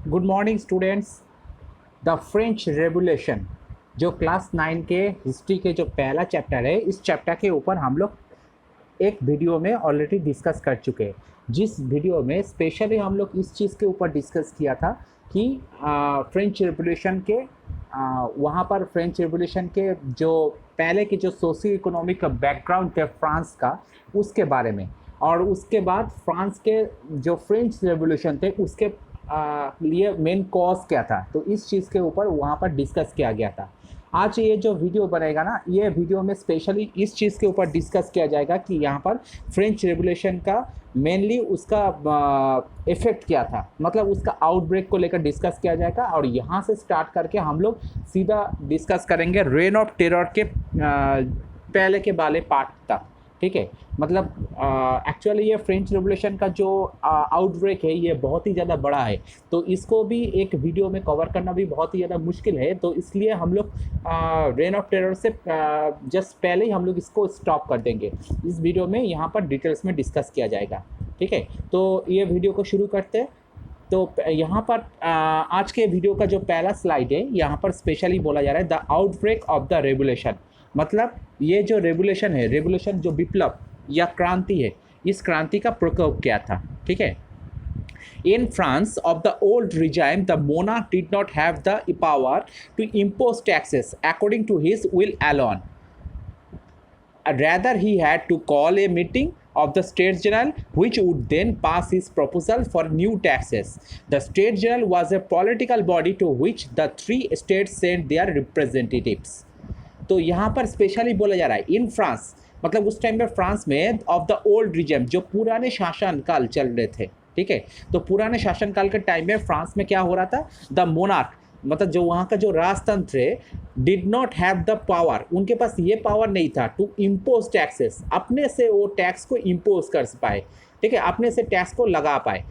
Good morning students. The French revolution जो class 9 के history के जो पहला चैप्टर है, इस चैप्टर के ऊपर हम लोग एक वीडियो में ऑलरेडी डिस्कस कर चुके हैं। जिस वीडियो में स्पेशली हम लोग इस चीज़ के ऊपर डिस्कस किया था कि फ्रेंच रेवोल्यूशन के वहाँ पर फ्रेंच रेवोल्यूशन के जो पहले की जो सोशियो इकोनॉमिक बैकग्राउंड थे फ्रांस का, उसके बारे में, और उसके बाद फ्रांस के जो फ्रेंच रेवोल्यूशन थे उसके लिए मेन कॉज क्या था, तो इस चीज़ के ऊपर वहाँ पर डिस्कस किया गया था। आज ये जो वीडियो बनेगा ना, ये वीडियो में स्पेशली इस चीज़ के ऊपर डिस्कस किया जाएगा कि यहाँ पर फ्रेंच रेवोल्यूशन का मेनली उसका इफ़ेक्ट क्या था, मतलब उसका आउटब्रेक को लेकर डिस्कस किया जाएगा। और यहाँ से स्टार्ट करके हम लोग सीधा डिस्कस करेंगे रेन ऑफ टेरर के पहले के वाले पार्ट तक, ठीक है। मतलब एक्चुअली ये फ्रेंच रेवोल्यूशन का जो आउटब्रेक है ये बहुत ही ज़्यादा बड़ा है, तो इसको भी एक वीडियो में कवर करना भी बहुत ही ज़्यादा मुश्किल है। तो इसलिए हम लोग रेन ऑफ टेरर से जस्ट पहले ही हम लोग इसको स्टॉप कर देंगे। इस वीडियो में यहाँ पर डिटेल्स में डिस्कस किया जाएगा, ठीक है। तो ये वीडियो को शुरू करते हैं। तो यहाँ पर आज के वीडियो का जो पहला स्लाइड है, यहाँ पर स्पेशली बोला जा रहा है the outbreak of the revolution. मतलब ये जो रेवोल्यूशन है, रेवोल्यूशन जो विप्लव या क्रांति है, इस क्रांति का प्रकोप क्या था, ठीक है। In France of the old regime, the monarch did not have the power to impose taxes according to his will alone. Rather, he had to call a meeting of the States General, which would then pass his proposal for new taxes. The States General was a political body to which the three states sent their representatives. तो यहाँ पर specially बोला जा रहा है in France, मतलब उस time में फ्रांस में ऑफ द ओल्ड रिजम, जो पुराने शासनकाल चल रहे थे, ठीक है। तो पुराने शासनकाल के टाइम में फ्रांस में क्या हो रहा था, द मोनार्क, मतलब जो वहाँ का जो राजतंत्र है, did not have the power, उनके पास ये पावर नहीं था टू इम्पोज टैक्सेस, अपने से वो टैक्स को इम्पोज कर पाए, ठीक है, अपने से टैक्स को लगा पाए।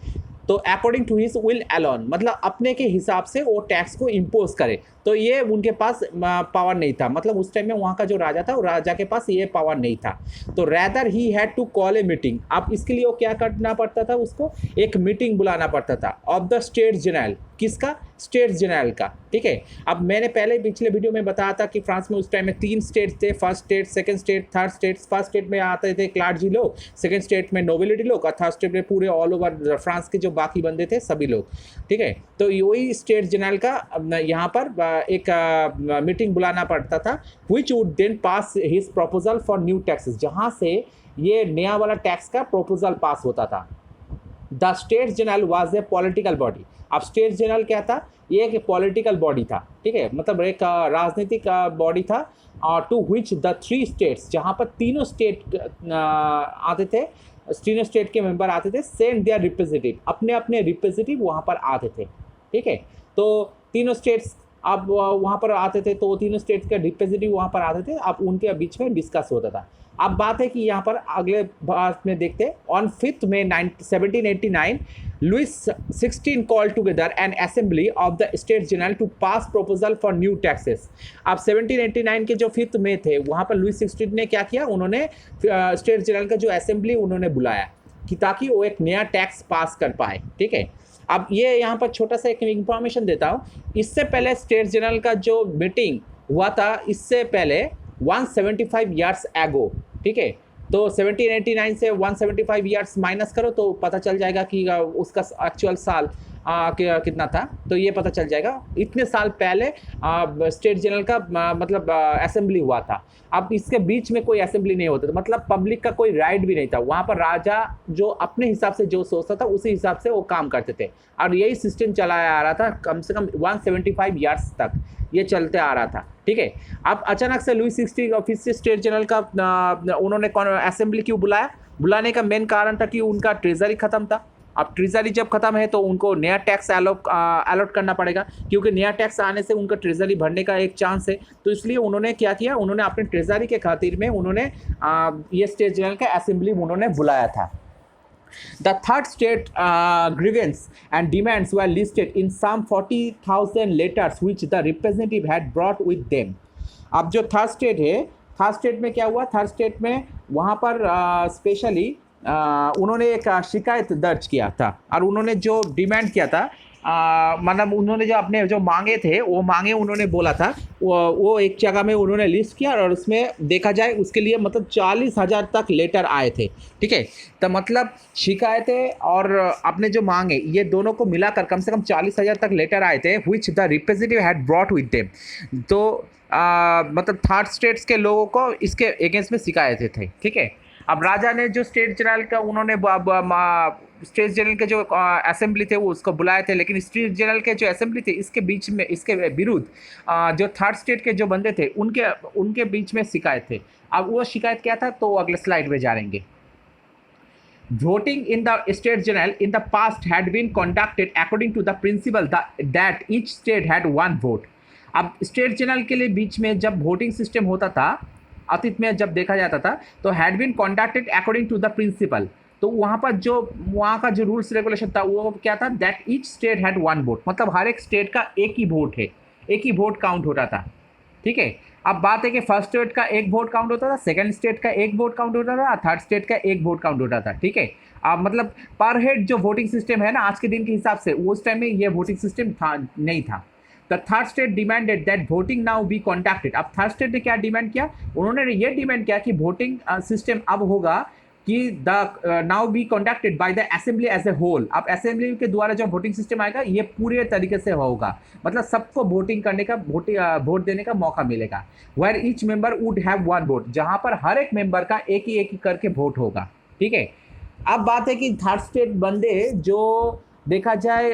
तो according to his will alone, मतलब अपने के हिसाब से वो टैक्स को इम्पोज करे, तो ये उनके पास पावर नहीं था। मतलब उस टाइम में वहाँ का जो राजा था, वो राजा के पास ये पावर नहीं था। तो rather he had to call a meeting, अब इसके लिए वो क्या करना पड़ता था, उसको एक मीटिंग बुलाना पड़ता था ऑफ द स्टेट्स जनरल। किसका? स्टेट्स जनरल का, ठीक है। अब मैंने पहले पिछले वीडियो में बताया था कि फ्रांस में उस टाइम में 3 स्टेट थे, first state, second state, third state. First state में आते थे क्लार्जी लोग, सेकंड स्टेट में नोबिलिटी लोग, और थर्ड स्टेट में पूरे ऑल ओवर फ्रांस के जो बाकी बंदे थे सभी लोग, ठीक है। तो वही स्टेट जनरल का यहाँ पर एक मीटिंग बुलाना पड़ता था, which would then pass his proposal for new taxes, जहाँ से ये नया वाला टैक्स का प्रपोजल पास होता था। The States general was a political body. अब स्टेट्स जनरल क्या था, ये एक पॉलिटिकल बॉडी था, ठीक है, मतलब एक राजनीतिक बॉडी था। और टू विच द 3 स्टेट्स, जहाँ पर तीनों स्टेट आते थे, तीनों स्टेट के मेंबर आते थे, सेंड देयर रिप्रेजेंटेटिव, अपने अपने रिप्रेजेंटेटिव वहाँ पर आते थे, ठीक है। तो तीनों स्टेट्स अब वहाँ पर आते थे, तो तीनों स्टेट्स के रिप्रेजेंटेटिव वहाँ पर आते थे, अब उनके बीच में डिस्कस होता था। अब बात है कि यहाँ पर अगले बात में देखते हैं, on 5 May 1789 Louis 16 call together an assembly of the States General to pass proposal for new taxes. अब 1789 के जो 5 मई थे, वहाँ पर लुइस 16 ने क्या किया, उन्होंने स्टेट्स जनरल का जो असेंबली उन्होंने बुलाया कि ताकि वो एक नया टैक्स पास कर पाए, ठीक है। अब ये यहाँ पर छोटा सा एक इंफॉर्मेशन देता हूँ, इससे पहले स्टेट्स जनरल का जो मीटिंग हुआ था, इससे पहले 175 ईयर्स एगो, ठीक है। तो 1789 से 175 ईयर्स माइनस करो तो पता चल जाएगा कि उसका एक्चुअल साल कितना था, तो ये पता चल जाएगा। इतने साल पहले स्टेट जनरल का मतलब असेंबली हुआ था। अब इसके बीच में कोई असेंबली नहीं होता था, मतलब पब्लिक का कोई राइट भी नहीं था। वहाँ पर राजा जो अपने हिसाब से जो सोचता था, उसी हिसाब से वो काम करते थे, और यही सिस्टम चलाया आ रहा था कम से कम 175 ईयर्स तक ये चलते आ रहा था, ठीक है। अब अचानक से लुइस 16 ऑफिस से स्टेट जनरल का उन्होंने असेंबली क्यों बुलाया? बुलाने का मेन कारण था कि उनका ट्रेजरी खत्म था। अब ट्रेजरी जब खत्म है तो उनको नया टैक्स अलॉट करना पड़ेगा, क्योंकि नया टैक्स आने से उनका ट्रेजरी भरने का एक चांस है। तो इसलिए उन्होंने क्या किया, उन्होंने अपने ट्रेजरी के खातिर में उन्होंने ये स्टेट जनरल का असेंबली उन्होंने बुलाया था। The third state grievance and demands were listed in some 40,000 letters which the representative had brought with them. अब जो थर्ड स्टेट है, थर्ड स्टेट में क्या हुआ, थर्ड स्टेट में वहाँ पर स्पेशली उन्होंने एक शिकायत दर्ज किया था, और उन्होंने जो डिमांड किया था मतलब उन्होंने जो अपने जो मांगे थे वो मांगे उन्होंने बोला था, वो एक जगह में उन्होंने लिस्ट किया और उसमें देखा जाए उसके लिए मतलब 40,000 तक लेटर आए थे। ठीक है, तो मतलब शिकायतें और अपने जो मांगे ये दोनों को मिलाकर कम से कम 40,000 तक लेटर आए थे, which the representative had brought with them. तो मतलब थर्ड स्टेट्स के लोगों को इसके अगेंस्ट में शिकायतें थे। ठीक है, अब राजा ने जो स्टेट जनरल का उन्होंने स्टेट जनरल के जो असेंबली थे वो उसको बुलाए थे, लेकिन स्टेट जनरल के जो असेंबली थे इसके बीच में इसके विरुद्ध जो थर्ड स्टेट के जो बंदे थे उनके उनके बीच में शिकायत थे। अब वो शिकायत क्या था तो अगले स्लाइड में जानेंगे। Voting in the State General in the past had been conducted according to the principle that each state had one vote. अब स्टेट जनरल के लिए बीच में जब वोटिंग सिस्टम होता था, अतीत में जब देखा जाता था, तो had been conducted according to the principle. तो वहाँ पर जो वहाँ का जो रूल्स रेगुलेशन था वो क्या था, that each state had one vote, मतलब हर एक स्टेट का एक ही वोट है, एक ही वोट काउंट होता था। ठीक है, अब बात है कि फर्स्ट स्टेट का एक वोट काउंट होता था, सेकंड स्टेट का एक वोट काउंट होता था, थर्ड स्टेट का एक वोट काउंट होता था। ठीक है, अब मतलब पर हेड जो वोटिंग सिस्टम है ना आज के दिन के हिसाब से, उस टाइम में ये वोटिंग सिस्टम था नहीं था। The third state demanded that voting now be conducted. अब थर्ड स्टेट ने क्या डिमांड किया, उन्होंने ये डिमांड किया कि वोटिंग सिस्टम अब होगा कि the now be conducted by the assembly as a whole. अब असेंबली के द्वारा जो वोटिंग सिस्टम आएगा ये पूरे तरीके से होगा, मतलब सबको वोटिंग करने का वोट देने का मौका मिलेगा। Where each member would have one vote, जहां पर हर एक मेंबर का एक ही करके वोट होगा। ठीक है, अब बात है कि थर्ड स्टेट बंदे जो देखा जाए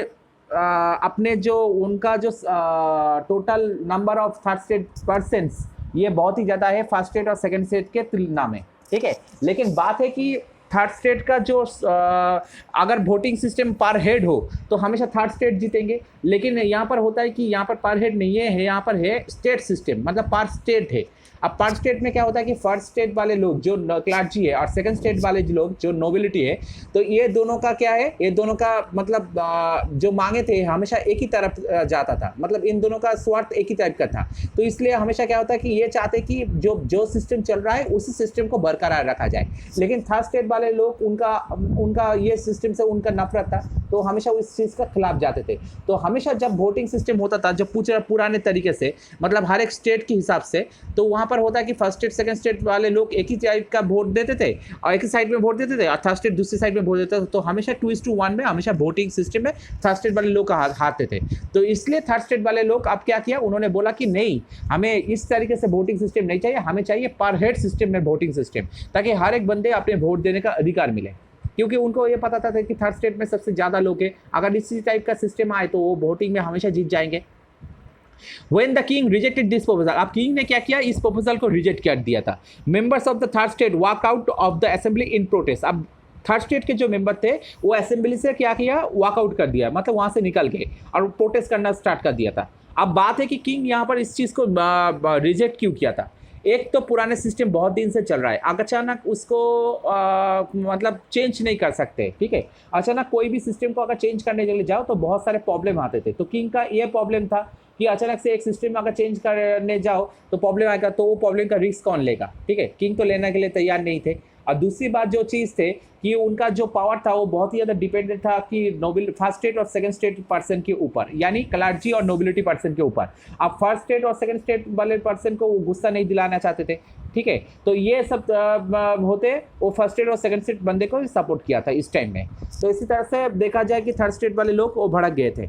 अपने जो उनका जो total number of third state persons ये बहुत ही ज़्यादा है फर्स्ट स्टेट और सेकंड स्टेट के तुलना में। ठीक है, लेकिन बात है कि थर्ड स्टेट का जो अगर वोटिंग सिस्टम पर हेड हो तो हमेशा थर्ड स्टेट जीतेंगे, लेकिन यहाँ पर होता है कि यहाँ पर हेड नहीं है, यहाँ पर है स्टेट सिस्टम, मतलब पर स्टेट है। अब पर स्टेट में क्या होता है कि फर्स्ट स्टेट वाले लोग जो क्लार्जी है और सेकंड स्टेट वाले लोग जो नोबिलिटी है, तो ये दोनों का क्या है, ये दोनों का मतलब जो मांगे थे हमेशा एक ही तरफ जाता था, मतलब इन दोनों का स्वार्थ एक ही टाइप का था। तो इसलिए हमेशा क्या होता है कि ये चाहते कि जो सिस्टम चल रहा है उसी सिस्टम को बरकरार रखा जाए, लेकिन थर्ड स्टेट वाले लोग उनका ये सिस्टम से उनका नफरत था, तो हमेशा उस चीज़ का खिलाफ जाते थे। तो हमेशा जब वोटिंग सिस्टम होता था जब पुराने तरीके से, मतलब हर एक स्टेट के हिसाब से, तो वहाँ पर होता है कि फर्स्ट स्टेट सेकंड स्टेट वाले लोग एक ही टाइप का वोट देते थे और एक ही साइड में वोट देते थे, और थर्ड स्टेट दूसरी साइड में वोट देते थे। तो हमेशा 2:1 में हमेशा वोटिंग सिस्टम में थर्ड स्टेट वाले लोग हारते थे। तो इसलिए थर्ड स्टेट वाले लोग अब क्या किया, उन्होंने बोला कि नहीं, हमें इस तरीके से वोटिंग सिस्टम नहीं चाहिए, हमें चाहिए पर हेड सिस्टम में वोटिंग सिस्टम, ताकि हर एक बंदे अपने वोट देने का अधिकार मिले। क्योंकि उनको ये पता था कि थर्ड स्टेट में सबसे ज़्यादा लोग हैं, अगर इसी टाइप का सिस्टम आए तो वो वोटिंग में हमेशा जीत जाएंगे। When the king rejected this proposal, अब किंग ने क्या किया, इस प्रपोजल को रिजेक्ट कर दिया था। Members of the third state walk out of the assembly in protest. अब थर्ड स्टेट के जो मेंबर थे वो असेंबली से क्या किया, वॉकआउट कर दिया, मतलब वहाँ से निकल गए और प्रोटेस्ट करना स्टार्ट कर दिया था। अब बात है कि किंग यहाँ पर इस चीज़ को रिजेक्ट क्यों किया था। एक तो पुराने सिस्टम बहुत दिन से चल रहा है, अचानक उसको मतलब चेंज नहीं कर सकते। ठीक है, अचानक कोई भी सिस्टम को अगर चेंज करने के लिए जाओ तो बहुत सारे प्रॉब्लम आते थे। तो किंग का ये प्रॉब्लम था कि अचानक से एक सिस्टम में अगर चेंज करने जाओ तो प्रॉब्लम आएगा, तो वो प्रॉब्लम का रिस्क कौन लेगा। ठीक है, किंग तो लेने के लिए तैयार नहीं थे। और दूसरी बात जो चीज़ थे कि उनका जो पावर था वो बहुत ही ज़्यादा डिपेंडेंट था कि फर्स्ट स्टेट और सेकंड स्टेट पर्सन के ऊपर, यानी क्लर्जी और नोबिलिटी पर्सन के ऊपर। अब फर्स्ट स्टेट और सेकंड स्टेट वाले पर्सन को वो गुस्सा नहीं दिलाना चाहते थे। ठीक है, तो ये सब होते वो फर्स्ट स्टेट और सेकंड स्टेट बंदे को सपोर्ट किया था इस टाइम में। तो इसी तरह से देखा जाए कि थर्ड स्टेट वाले लोग वो भड़क गए थे।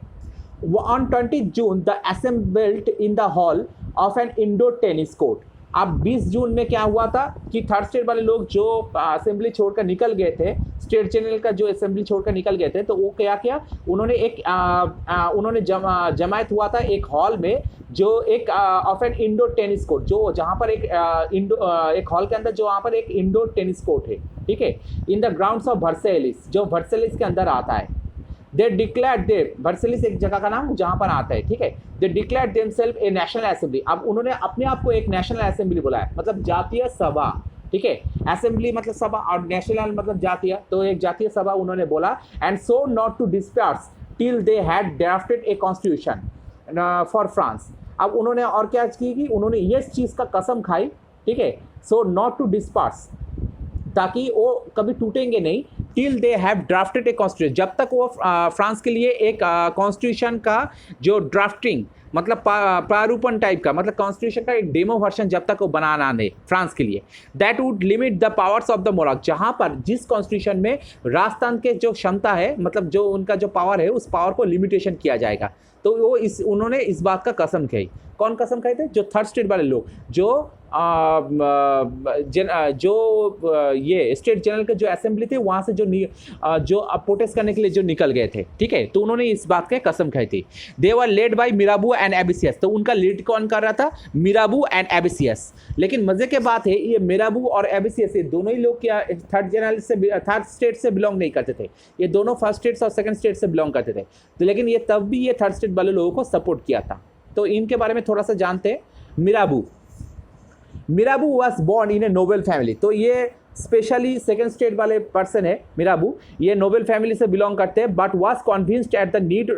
On 20 June, the assembled in the hall of an indoor tennis court. अब 20 जून में क्या हुआ था कि थर्ड स्टेट वाले लोग जो असेंबली छोड़कर निकल गए थे, स्टेट जनरल का जो असेंबली छोड़कर निकल गए थे, तो वो क्या किया, उन्होंने उन्होंने जमायत हुआ था एक हॉल में, जो एक of an indoor tennis court, जो जहाँ पर एक हॉल के अंदर जो वहाँ पर एक इंडोर टेनिस कोर्ट है। ठीक है, in the grounds of Versailles, जो वर्सेलिस के अंदर आता है। दे डिक्लेयर्ड दे, वर्सेलिस एक जगह का नाम जहाँ पर आता है। ठीक है, दे डिक्लेयर्ड देमसेल्फ ए नेशनल असेंबली। अब उन्होंने अपने आप को एक नेशनल असेंबली बुलाया, मतलब जातीय सभा। ठीक है, असेंबली मतलब सभा और नेशनल मतलब जातीय, तो एक जातीय सभा उन्होंने बोला। And so not to disperse till they had drafted a constitution for France. अब उन्होंने और क्या की कि उन्होंने ये चीज़ का कसम खाई, ठीक है, सो नॉट टू डिस्पर्स, ताकि वो कभी टूटेंगे नहीं, till they have drafted a constitution, जब तक वो फ्रांस के लिए एक कॉन्स्टिट्यूशन का जो ड्राफ्टिंग मतलब प्रारूपण टाइप का मतलब कॉन्स्टिट्यूशन का एक डेमो वर्जन जब तक वो बनाना दे फ्रांस के लिए, that would limit the powers of the monarch, जहां पर जिस कॉन्स्टिट्यूशन में राजतंत्र के जो क्षमता है मतलब जो उनका जो पावर है उस पावर को लिमिटेशन किया जाएगा। तो वो उन्होंने इस बात का कसम खाई। कौन कसम खाए थे? जो थर्ड स्टेट वाले लोग, जो ये स्टेट जनरल के जो असेंबली थे वहाँ से जो प्रोटेस्ट करने के लिए जो निकल गए थे, ठीक है, तो उन्होंने इस बात की कसम खाई थी। दे वर लेड बाय मिराबू एंड एबिसियस, तो उनका लीड कौन कर रहा था? मिराबू एंड एबिसियस। लेकिन मजे की बात है ये मिराबू और एबिसियस ये दोनों ही लोग क्या थर्ड स्टेट से बिलोंग नहीं करते थे, ये दोनों फर्स्ट स्टेट और सेकंड स्टेट से बिलोंग करते थे। तो लेकिन ये तब भी ये थर्ड स्टेट वाले लोगों को सपोर्ट किया था। तो इनके बारे में थोड़ा सा जानते हैं। Mirabeau was born in a noble family, तो ये स्पेशली सेकेंड स्टेट वाले पर्सन है मिराबू, ये नोबेल फैमिली से बिलोंग करते हैं, but was convinced at the need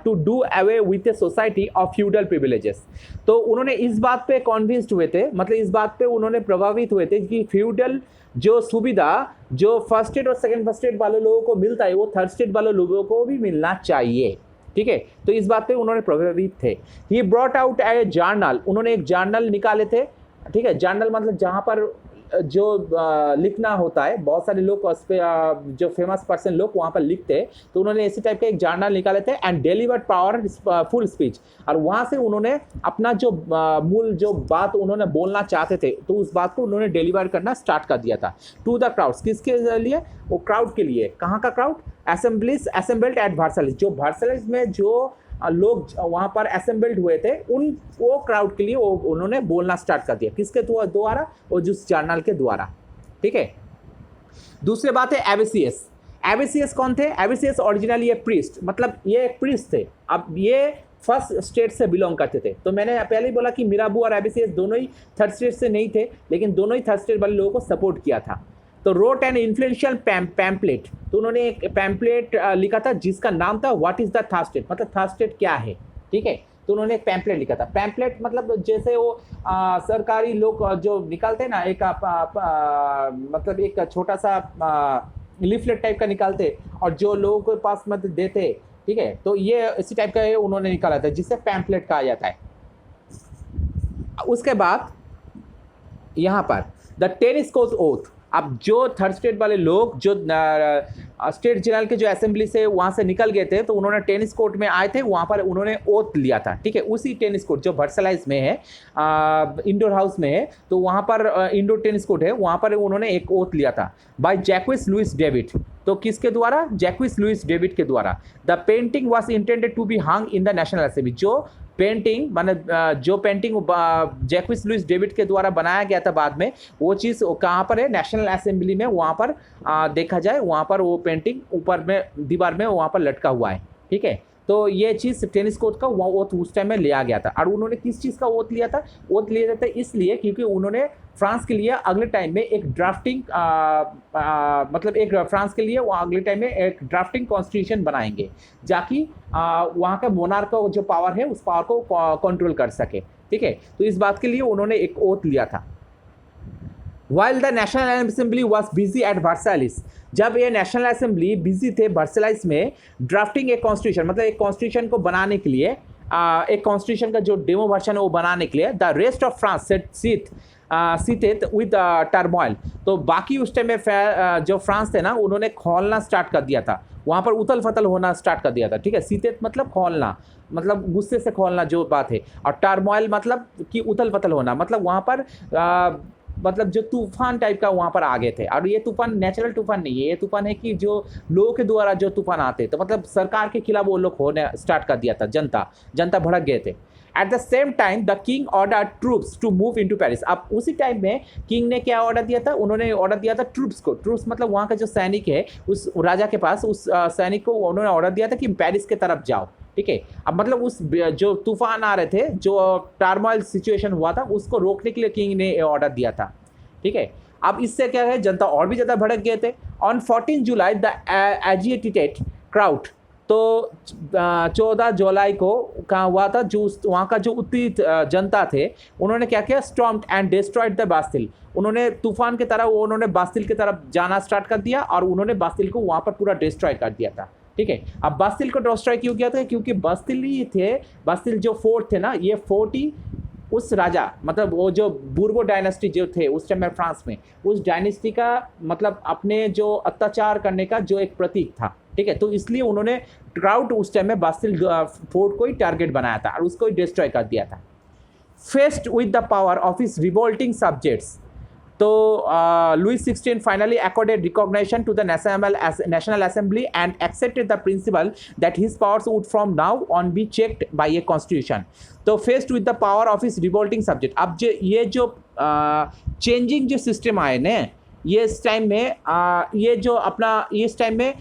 to do away with a society of feudal privileges. तो उन्होंने इस बात पे कॉन्विंस्ड हुए थे, मतलब इस बात पे उन्होंने प्रभावित हुए थे कि फ्यूडल जो सुविधा जो फर्स्ट स्टेट और सेकेंड स्टेट वाले लोगों को मिलता है वो थर्ड स्टेट वाले लोगों को भी मिलना चाहिए, ठीक है। तो इस बात पे उन्होंने प्रभावित थे। He brought out A journal, उन्होंने एक जर्नल निकाले थे, ठीक है। जर्नल मतलब जहाँ पर जो लिखना होता है, बहुत सारे लोग उस पर जो फेमस पर्सन लोग वहाँ पर लिखते हैं, तो उन्होंने इसी टाइप के एक जर्नल निकाले थे and delivered power full speech, और वहाँ से उन्होंने अपना जो मूल जो बात उन्होंने बोलना चाहते थे तो उस बात को उन्होंने डिलीवर करना स्टार्ट कर दिया था टू द क्राउड्स। किसके लिए? वो क्राउड के लिए। कहाँ का क्राउड? असेंबल्ड एट वर्साइलेस, जो वर्साइलेस में जो लोग वहाँ पर असेंबल्ड हुए थे वो क्राउड के लिए वो उन्होंने बोलना स्टार्ट कर दिया। किसके द्वारा? वो जिस जर्नल के द्वारा, ठीक है। दूसरी बात है एबिसियस। एबिसियस कौन थे? एबिसियस ओरिजिनली ये प्रीस्ट, मतलब ये एक प्रीस्ट थे। अब ये फर्स्ट स्टेट से बिलोंग करते थे। तो मैंने पहले ही बोला कि मिराबू और एबिसियस दोनों ही थर्ड स्टेट से नहीं थे, लेकिन दोनों ही थर्ड स्टेट वाले लोगों को सपोर्ट किया था। तो रोट एन इन्फ्लुएंशियल पैम्पलेट, तो उन्होंने एक पैम्पलेट लिखा था जिसका नाम था what is the third state, मतलब थर्ड स्टेट क्या है, ठीक है। तो उन्होंने एक पैम्पलेट लिखा था। पैम्पलेट मतलब जैसे वो सरकारी लोग जो निकालते हैं ना, एक मतलब एक छोटा सा लीफलेट टाइप का निकालते और जो लोगों के पास मतलब देते, ठीक है। तो ये इसी टाइप का उन्होंने निकाला था जिसे पैम्पलेट कहा जाता है। उसके बाद यहाँ पर द टेनिस कोर्ट ओथ, अब जो थर्ड स्टेट वाले लोग जो स्टेट जनरल के जो असेंबली से वहाँ से निकल गए थे तो उन्होंने टेनिस कोर्ट में आए थे, वहाँ पर उन्होंने ओथ लिया था, ठीक है। उसी टेनिस कोर्ट जो वर्साइलेस में है, इंडोर हाउस में है, तो वहाँ पर इंडोर टेनिस कोर्ट है, वहाँ पर उन्होंने एक ओथ लिया था बाय जैक्विस लुइस डेविड। तो किसके द्वारा? जैक्विस लुइस डेविड के द्वारा। The painting was intended to be hung in the national Assembly, जो पेंटिंग माने जो पेंटिंग जैक्विस लुइस डेविड के द्वारा बनाया गया था बाद में, वो चीज़ कहाँ पर है? नेशनल असेंबली में, वहाँ पर देखा जाए वहाँ पर वो पेंटिंग ऊपर में दीवार में वहाँ पर लटका हुआ है, ठीक है। तो ये चीज़ टेनिस कोर्ट का ओथ उस टाइम में लिया गया था। और उन्होंने किस चीज़ का ओथ लिया था? ओथ लिया जाता है इसलिए क्योंकि उन्होंने फ्रांस के लिए अगले टाइम में एक ड्राफ्टिंग मतलब एक फ्रांस के लिए वो अगले टाइम में एक ड्राफ्टिंग कॉन्स्टिट्यूशन बनाएंगे जाकि वहाँ का मोनार्क का जो पावर है उस पावर को कंट्रोल कर सके, ठीक है। तो इस बात के लिए उन्होंने एक ओथ लिया था। While the national assembly was busy at Versailles, जब ये नेशनल असेंबली बिजी थे वर्साइलेस में ड्राफ्टिंग एक कॉन्स्टिट्यूशन, मतलब एक कॉन्स्टिट्यूशन को बनाने के लिए, एक कॉन्स्टिट्यूशन का जो डेमो वर्जन है वो बनाने के लिए, the rest of France seated with turmoil, तो बाकी उस टाइम में जो फ्रांस थे ना उन्होंने खोलना स्टार्ट कर दिया था, वहाँ पर उथल फथल होना स्टार्ट कर दिया था, ठीक है। सीटेड मतलब खोलना, मतलब गुस्से से खोलना जो बात है, और टर्मोइल मतलब कि उथल फथल होना, मतलब वहाँ पर मतलब जो तूफान टाइप का वहाँ पर आ गए थे। और ये तूफान नेचुरल तूफान नहीं है, ये तूफान है कि जो लोगों के द्वारा जो तूफान आते, तो मतलब सरकार के खिलाफ वो लोग होने स्टार्ट कर दिया था, जनता भड़क गए थे। At the same time the king order troops to move into Paris, अब उसी टाइम में किंग ने क्या ऑर्डर दिया था? उन्होंने ऑर्डर दिया था ट्रूप्स को, ट्रूप्स मतलब वहाँ का जो सैनिक है उस राजा के पास, उस सैनिक को उन्होंने ऑर्डर दिया था कि पेरिस के तरफ जाओ, ठीक है। अब मतलब उस जो तूफान आ रहे थे, जो टर्मोइल सिचुएशन हुआ था, उसको रोकने के लिए किंग ने ऑर्डर दिया था, ठीक है। अब इससे क्या है, जनता और भी ज़्यादा भड़क गए थे। On 14 July the agitated crowd, तो 14 जुलाई को कहाँ हुआ था, जो वहाँ का जो उत्तेजित जनता थे उन्होंने क्या किया, stormed and destroyed the Bastille. उन्होंने तूफान की तरह उन्होंने बास्तिल की तरफ जाना स्टार्ट कर दिया और उन्होंने बास्तिल को वहाँ पर पूरा डिस्ट्रॉय कर दिया था। ठीक है, अब बास्तिल को डिस्ट्रॉय क्यों किया था, क्योंकि बास्तिल ही थे, बास्तिल जो फोर्ट थे ना, ये फोर्ट ही उस राजा, मतलब वो जो बूर्बो डायनेस्टी जो थे उस टाइम में फ्रांस में, उस डायनेस्टी का मतलब अपने जो अत्याचार करने का जो एक प्रतीक था। ठीक है, तो इसलिए उन्होंने क्राउड उस टाइम में बास्तिल फोर्ट को ही टारगेट बनाया था और उसको ही डिस्ट्रॉय कर दिया था। Faced with the power of his revolting subjects, तो Louis XVI finally accorded recognition to the National Assembly and accepted the principle that his powers would from now on be checked by a constitution. तो faced with the power of his revolting subject, अब ये जो changing जो system आए ने, ये इस time में ये जो अपना इस टाइम में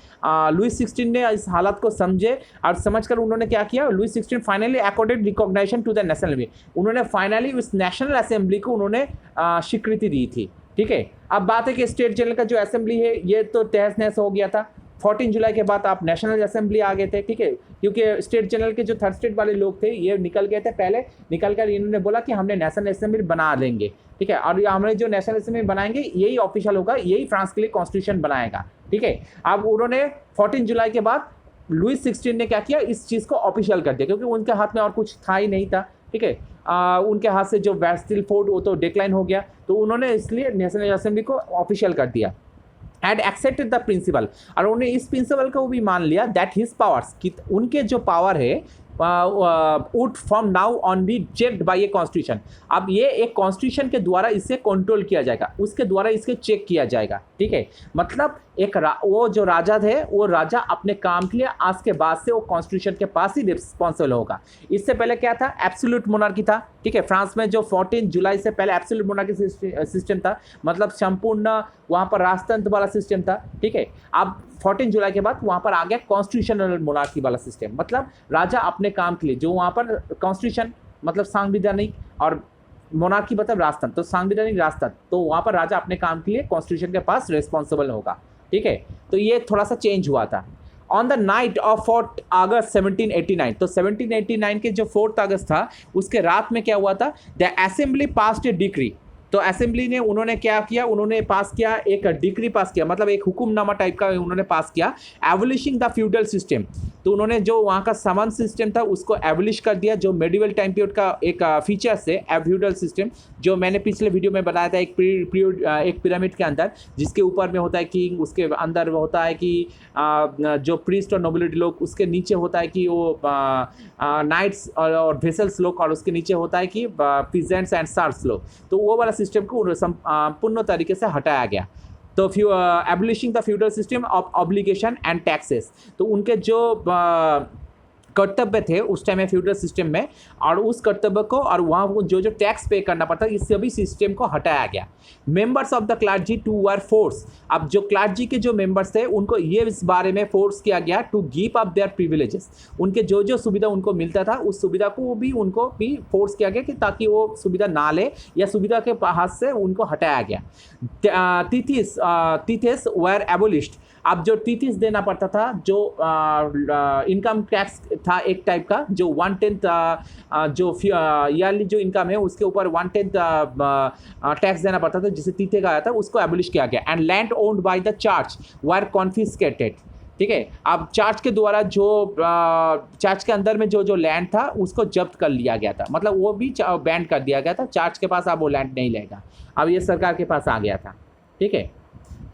लुइस 16 ने इस हालत को समझे और समझकर उन्होंने क्या किया, Louis 16 finally accorded recognition to the national Assembly, उन्होंने फाइनली उस नेशनल असेंबली को उन्होंने स्वीकृति दी थी। ठीक है, अब बात है कि स्टेट जनरल का जो असेंबली है ये तो तहस नहस हो गया था। 14 जुलाई के बाद आप नेशनल असेंबली आ गए थे। ठीक है, क्योंकि स्टेट जनरल के जो थर्ड स्टेट वाले लोग थे ये निकल गए थे पहले, निकल कर इन्होंने बोला कि हमने नेशनल असेंबली बना लेंगे। ठीक है, और हमने जो नेशनल असेंबली बनाएंगे यही ऑफिशियल होगा, यही फ्रांस के लिए कॉन्स्टिट्यूशन बनाएगा। ठीक है, अब उन्होंने 14 जुलाई के बाद लुइस 16 ने क्या किया, इस चीज़ को ऑफिशियल कर दिया, क्योंकि उनके हाथ में और कुछ था ही नहीं था। ठीक है, उनके हाथ से जो बास्टिल फोर्ट वो तो डिक्लाइन हो गया, तो उन्होंने इसलिए नेशनल असेंबली को ऑफिशियल कर दिया। एंड एक्सेप्टेड द प्रिंसिपल, और उन्होंने इस प्रिंसिपल को भी मान लिया दैट हिज पावर्स, कि उनके जो पावर है wood from now on be checked by a constitution. अब ये एक कॉन्स्टिट्यूशन के द्वारा इसे कंट्रोल किया जाएगा, उसके द्वारा इसके चेक किया जाएगा। ठीक है, मतलब एक वो जो राजा थे वो राजा अपने काम के लिए आज के बाद से वो कॉन्स्टिट्यूशन के पास ही रिस्पॉन्सिबल होगा। इससे पहले क्या था, एब्सोल्यूट मोनार्की था। ठीक है, फ्रांस में जो 14 जुलाई से पहले एब्सोल्यूट मोनार्की सिस्टम था, मतलब संपूर्ण वहाँ पर राजतंत्र वाला सिस्टम था। ठीक है, अब 14 जुलाई के बाद वहाँ पर आ गया कॉन्स्टिट्यूशनल मोनार्की वाला सिस्टम, मतलब राजा अपने काम के लिए, जो वहाँ पर कॉन्स्टिट्यूशन मतलब संवैधानिक और मोनार्की मतलब राजतंत्र, तो संवैधानिक राजतंत्र, तो वहाँ पर राजा अपने काम के लिए कॉन्स्टिट्यूशन के पास रिस्पॉन्सिबल होगा। ठीक है, तो ये थोड़ा सा चेंज हुआ था। ऑन द नाइट ऑफ 4 अगस्त 1789, तो 1789 के जो 4 अगस्त था उसके रात में क्या हुआ था, the assembly passed A decree. तो असेंबली ने उन्होंने क्या किया, उन्होंने पास किया एक डिक्री पास किया, मतलब एक हुक्मनामा टाइप का उन्होंने पास किया, एबोलिशिंग द फ्यूडल सिस्टम। तो उन्होंने जो वहाँ का सामान सिस्टम था उसको एबोलिश कर दिया, जो मेडिवल टाइम पीरियड का एक फीचर्स है फ्यूडल सिस्टम, जो मैंने पिछले वीडियो में बताया था, एक पिरामिड के अंदर जिसके ऊपर में होता है किंग, उसके अंदर होता है कि जो प्रीस्ट और नोबिलिटी लोग, उसके नीचे होता है कि वो नाइट्स और वेसल्स लोग, और उसके नीचे होता है कि पीजेंट्स एंड सर्व्स लोग। तो वो वाला सिस्टम को पूर्ण तरीके से हटाया गया। तो abolishing the feudal system of obligation and taxes, तो उनके जो कर्तव्य थे उस टाइम में फ्यूडल सिस्टम में, और उस कर्तव्य को और वहाँ को जो जो टैक्स पे करना पड़ता इस सभी सिस्टम को हटाया गया। Members of the clergy too were force, अब जो क्लार्जी के जो मेंबर्स थे उनको ये इस बारे में फोर्स किया गया to give up their privileges, उनके जो जो सुविधा उनको मिलता था उस सुविधा को भी उनको भी फोर्स किया गया कि ताकि वो सुविधा ना ले, या सुविधा के हाथ से उनको हटाया गया। तिथिस वर एबोलिश्ड, अब जो तिथिस देना पड़ता था, जो इनकम टैक्स था एक टाइप का, जो 1/10 जो ईयरली जो इनकम है उसके ऊपर 1/10 टैक्स देना पड़ता था, जिसे तिथे कहा था, उसको एबोलिश किया गया। And land owned by the church were confiscated. ठीक है, अब चर्च के द्वारा जो चर्च के अंदर में जो जो लैंड था उसको जब्त कर लिया गया था, मतलब वो भी बैन कर दिया गया था, चर्च के पास अब वो लैंड नहीं लेगा, अब ये सरकार के पास आ गया था। ठीक है,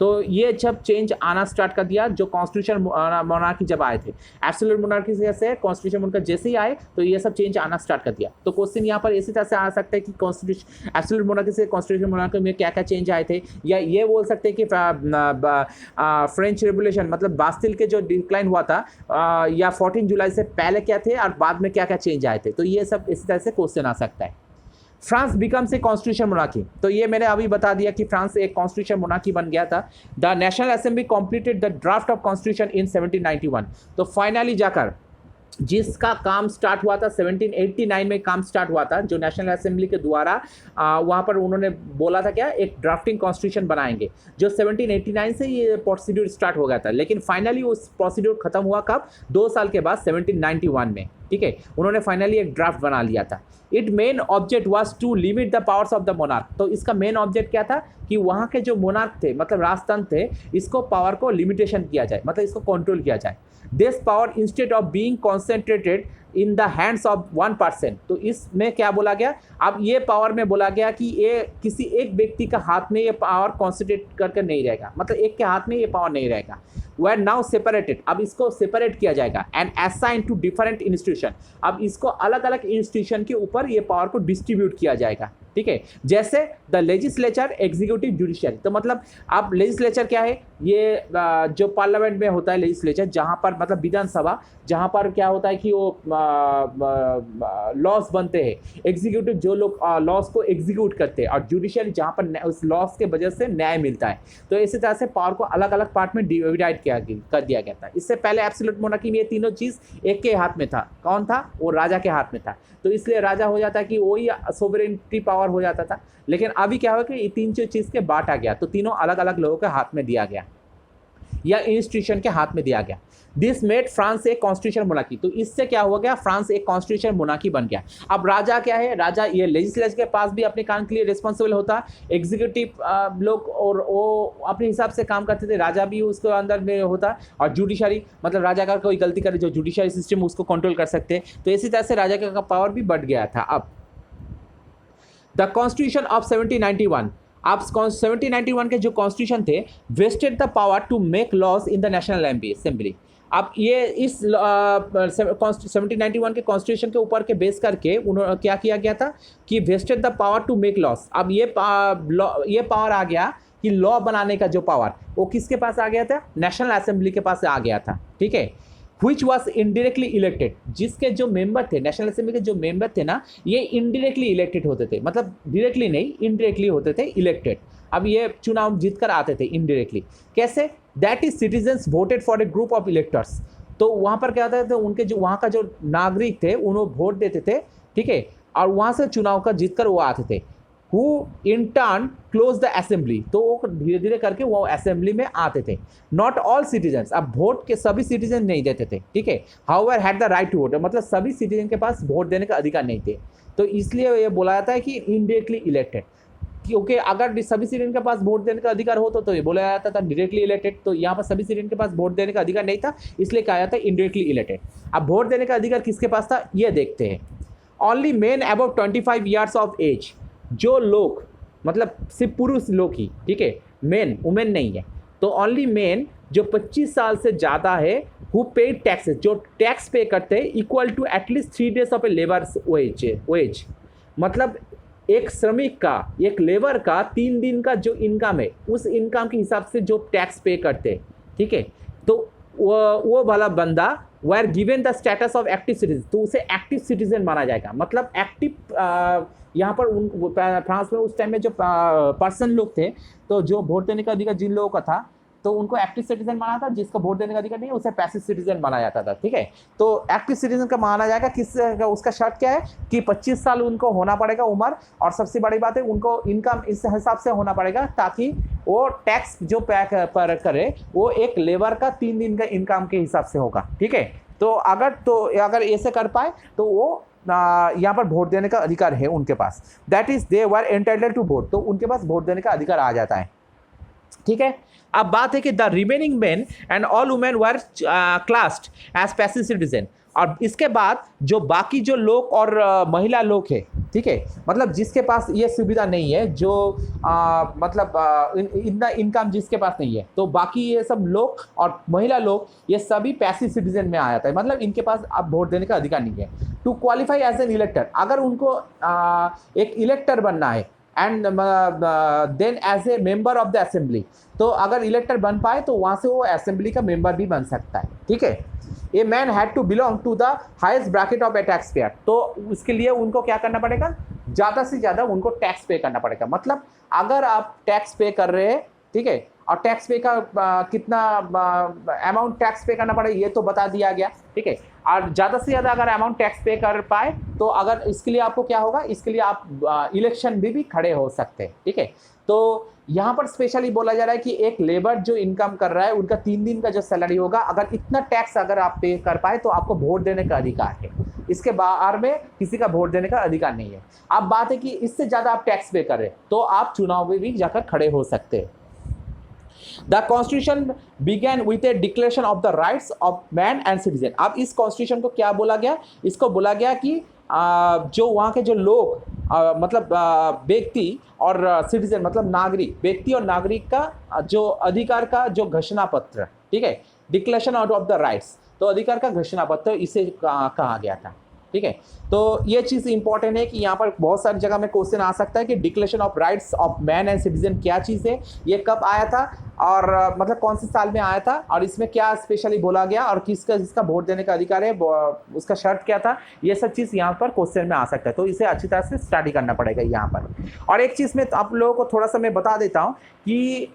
तो ये जब चेंज आना स्टार्ट कर दिया, जो कॉन्स्टिट्यूशन मोनार्की जब आए थे, एब्सोल्यूट मोनार्की से कॉन्स्टिट्यूशन उनका जैसे ही आए तो ये सब चेंज आना स्टार्ट कर दिया। तो क्वेश्चन यहाँ पर इसी तरह से आ सकता है कि कॉन्स्टिट्यूशन एब्सोल्यूट मोनार्की से कॉन्स्टिट्यूशन मोनार्की में क्या क्या चेंज आए थे, या ये बोल सकते हैं कि फ्रेंच रेवोल्यूशन मतलब बास्टिल के जो डिक्लाइन हुआ था या 14 जुलाई से पहले क्या थे और बाद में क्या क्या चेंज आए थे, तो ये सब इसी तरह से क्वेश्चन आ सकता है। France becomes a constitution monarchy, तो ये मैंने अभी बता दिया कि फ्रांस एक कॉन्स्टिट्यूशन मोनार्की बन गया था। The national assembly completed the draft of constitution in 1791, तो फाइनली जाकर जिसका काम स्टार्ट हुआ था 1789 में, काम स्टार्ट हुआ था, जो नेशनल असेंबली के द्वारा वहाँ पर उन्होंने बोला था क्या, एक ड्राफ्टिंग कॉन्स्टिट्यूशन बनाएंगे, जो 1789 से ये प्रोसीड्यूर स्टार्ट हो गया था। लेकिन फाइनली उस प्रोसीड्यूर खत्म हुआ कब, 2 साल के बाद 1791 में, ठीक है, उन्होंने फाइनली एक ड्राफ्ट बना लिया था। It main object was to limit the powers of the monarch. तो इसका मेन ऑब्जेक्ट क्या था कि वहाँ के जो मोनार्क थे, मतलब राजतंत्र थे, इसको पावर को लिमिटेशन किया जाए, मतलब इसको कंट्रोल किया जाए। This power instead of being concentrated in the hands of 1%। तो इसमें क्या बोला गया, अब ये पावर में बोला गया कि ये किसी एक व्यक्ति का हाथ में ये पावर कॉन्सेंट्रेट करके नहीं रहेगा, मतलब एक के हाथ में ये पावर नहीं रहेगा। वे नाउ सेपरेटेड, अब इसको सेपरेट किया जाएगा, and assign to different institution, अब इसको अलग अलग इंस्टीट्यूशन के ऊपर ये पावर को डिस्ट्रीब्यूट किया जाएगा, ठीक है। जैसे द लेजिस्लेचर, एग्जीक्यूटिव, जुडिशियरी। तो मतलब अब लेजिस्लेचर क्या है, ये जो पार्लियामेंट में होता है लेजिस्लेचर, जहाँ पर मतलब विधानसभा, जहाँ पर क्या होता है कि वो लॉस बनते हैं। एग्जीक्यूटिव, जो लोग लॉस को एग्जीक्यूट करते हैं, और जुडिशियरी, जहाँ पर उस लॉस के वजह से न्याय मिलता है। तो इसी तरह से पावर को अलग अलग पार्ट में डिवाइड कर दिया गया था। इससे पहले एब्सोल्यूट मोनार्की में ये तीनों चीज़ एक के हाथ में था। कौन था, वो राजा के हाथ में था, तो इसलिए राजा हो जाता है कि वही सोवरेनिटी पावर हो जाता था। लेकिन अभी क्या हुआ कि ये तीन चीज़ के बांटा गया, तो तीनों अलग अलग लोगों के हाथ में दिया गया, या इंस्टीट्यूशन के हाथ में दिया गया। दिस मेड फ्रांस एक कॉन्स्टिट्यूशन मोनार्की। तो इससे क्या हो गया, फ्रांस एक कॉन्स्टिट्यूशन मोनार्की बन गया। अब राजा क्या है, राजा ये लेजिस्लेचर के पास भी अपने काम के लिए रिस्पॉन्सिबल होता, एग्जीक्यूटिव लोग और वो अपने हिसाब से काम करते थे, राजा भी उसके अंदर में होता, और जुडिशरी, मतलब राजा का कोई गलती करे, जो जुडिशरी सिस्टम उसको कंट्रोल कर सकते। तो इसी तरह से राजा का पावर भी बढ़ गया था। अब द कॉन्स्टिट्यूशन ऑफ 1791, आप 1791 के जो कॉन्स्टिट्यूशन थे, vested the power to make laws in the national Assembly. अब ये इस 1791 के कॉन्स्टिट्यूशन के ऊपर के बेस करके उन्होंने क्या किया गया था कि vested the power to make laws. अब ये पावर आ गया कि लॉ बनाने का जो पावर, वो किसके पास आ गया था, नेशनल असेंबली के पास आ गया था, ठीक है। which was indirectly elected, जिसके जो मेंबर थे, नेशनल असेंबली के जो मेंबर थे ना, ये इनडायरेक्टली इलेक्टेड होते थे, मतलब डायरेक्टली नहीं, इनडायरेक्टली होते थे इलेक्टेड। अब ये चुनाव जीत कर आते थे इनडायरेक्टली। कैसे, that is citizens voted for a group of electors. तो वहाँ पर क्या होता था, उनके जो वहाँ का जो नागरिक थे, उन्होंने वोट देते थे, ठीक है, और वहाँ से चुनाव का जीत कर वो आते थे। Who in turn close the assembly, तो वो धीरे धीरे करके वो असेंबली में आते थे। नॉट ऑल सिटीजन्स, अब वोट के सभी सिटीजन नहीं देते थे, ठीक है। However had the right to vote, मतलब सभी सिटीजन के पास वोट देने का अधिकार नहीं थे। तो इसलिए ये बोला जाता है कि इनडायरेक्टली इलेक्टेड, क्योंकि अगर सभी सिटीजन के पास वोट देने का अधिकार होता तो ये बोला जाता था डायरेक्टली इलेक्टेड। तो यहाँ पर सभी सिटीजन के पास वोट देने का अधिकार नहीं था, इसलिए कहा जाता है इनडायरेक्टली इलेक्टेड। अब वोट देने का अधिकार किसके पास था, ये देखते हैं। Only men above 25 years of age, जो लोग, मतलब सिर्फ पुरुष लोग ही, ठीक है, मेन वुमेन नहीं है। तो ओनली मेन जो 25 साल से ज़्यादा है, हु पेड टैक्सेस, जो टैक्स पे करते हैं, equal to at least 3 days of a labour wage, मतलब एक श्रमिक का, एक लेबर का 3 दिन का जो इनकम है, उस इनकम के हिसाब से जो टैक्स पे करते हैं, ठीक है। तो वो वाला बंदा were given the status of active citizen, तो उसे एक्टिव सिटीजन माना जाएगा। मतलब एक्टिव, यहाँ पर फ्रांस में उस टाइम में जो पर्सन लोग थे, तो जो वोट देने का अधिकार जिन लोगों का था, तो उनको एक्टिव सिटीजन माना था। जिसको वोट देने का अधिकार नहीं है, उसे पैसिव सिटीजन माना जाता था, ठीक है। तो एक्टिव सिटीजन का माना जाएगा किस, उसका शर्त क्या है कि 25 साल उनको होना पड़ेगा उम्र, और सबसे बड़ी बात है उनको इनकम इस हिसाब से होना पड़ेगा ताकि वो टैक्स जो पर करे वो एक लेबर का 3 दिन का इनकम के हिसाब से होगा, ठीक है। तो अगर ऐसे कर पाए तो वो यहाँ पर वोट देने का अधिकार है उनके पास। That is they were entitled to vote, तो उनके पास वोट देने का अधिकार आ जाता है, ठीक है। अब बात है कि the remaining men and all women were classed as passive citizen, और इसके बाद जो बाकी जो लोग और महिला लोग है, ठीक है, मतलब जिसके पास ये सुविधा नहीं है, जो इतना इनकम जिसके पास नहीं है, तो बाकी ये सब लोग और महिला लोग ये सभी पैसिव सिटीजन में आ जाता है, मतलब इनके पास अब वोट देने का अधिकार नहीं है। To qualify as an elector, अगर उनको एक इलेक्टर बनना है, and then as a member of the assembly, तो अगर इलेक्टर बन पाए तो वहाँ से वो असेंबली का मेंबर भी बन सकता है, ठीक है। A man had to belong to the highest bracket of a tax payer, तो उसके लिए उनको क्या करना पड़ेगा, ज़्यादा से ज़्यादा उनको टैक्स पे करना पड़ेगा। मतलब अगर आप टैक्स पे कर रहे हैं, ठीक है, और टैक्स पे का कितना अमाउंट टैक्स पे करना पड़े ये तो बता दिया गया, ठीक है। और ज़्यादा से ज़्यादा अगर अमाउंट टैक्स पे कर पाए तो अगर इसके लिए आपको क्या होगा, इसके लिए आप इलेक्शन भी खड़े हो सकते हैं, ठीक है। तो यहाँ पर स्पेशली बोला जा रहा है कि एक लेबर जो इनकम कर रहा है उनका 3 दिन का जो सैलरी होगा, अगर इतना टैक्स अगर आप पे कर पाए तो आपको वोट देने का अधिकार है। इसके बाहर में किसी का वोट देने का अधिकार नहीं है। अब बात है कि इससे ज़्यादा आप टैक्स पे करें तो आप चुनाव में भी जाकर खड़े हो सकते हैं। The Constitution began with a declaration of the rights of man and citizen। अब इस कॉन्स्टिट्यूशन को क्या बोला गया, इसको बोला गया कि जो वहाँ के जो लोग मतलब व्यक्ति और सिटीजन मतलब नागरिक, व्यक्ति और नागरिक का जो अधिकार का जो घोषणा पत्र, ठीक है, declaration out of the rights, तो अधिकार का घोषणा पत्र इसे कहा गया था, ठीक है। तो ये चीज़ इंपॉर्टेंट है कि यहाँ पर बहुत सारी जगह में क्वेश्चन आ सकता है कि declaration of rights of man and citizen क्या चीज़ है, ये कब आया था और मतलब कौन से साल में आया था और इसमें क्या स्पेशली बोला गया और किसका वोट देने का अधिकार है, उसका शर्त क्या था, ये सब चीज़ यहाँ पर क्वेश्चन में आ सकता है। तो इसे अच्छी तरह से स्टडी करना पड़ेगा यहाँ पर। और एक चीज़ में आप लोगों को थोड़ा सा मैं बता देता हूँ कि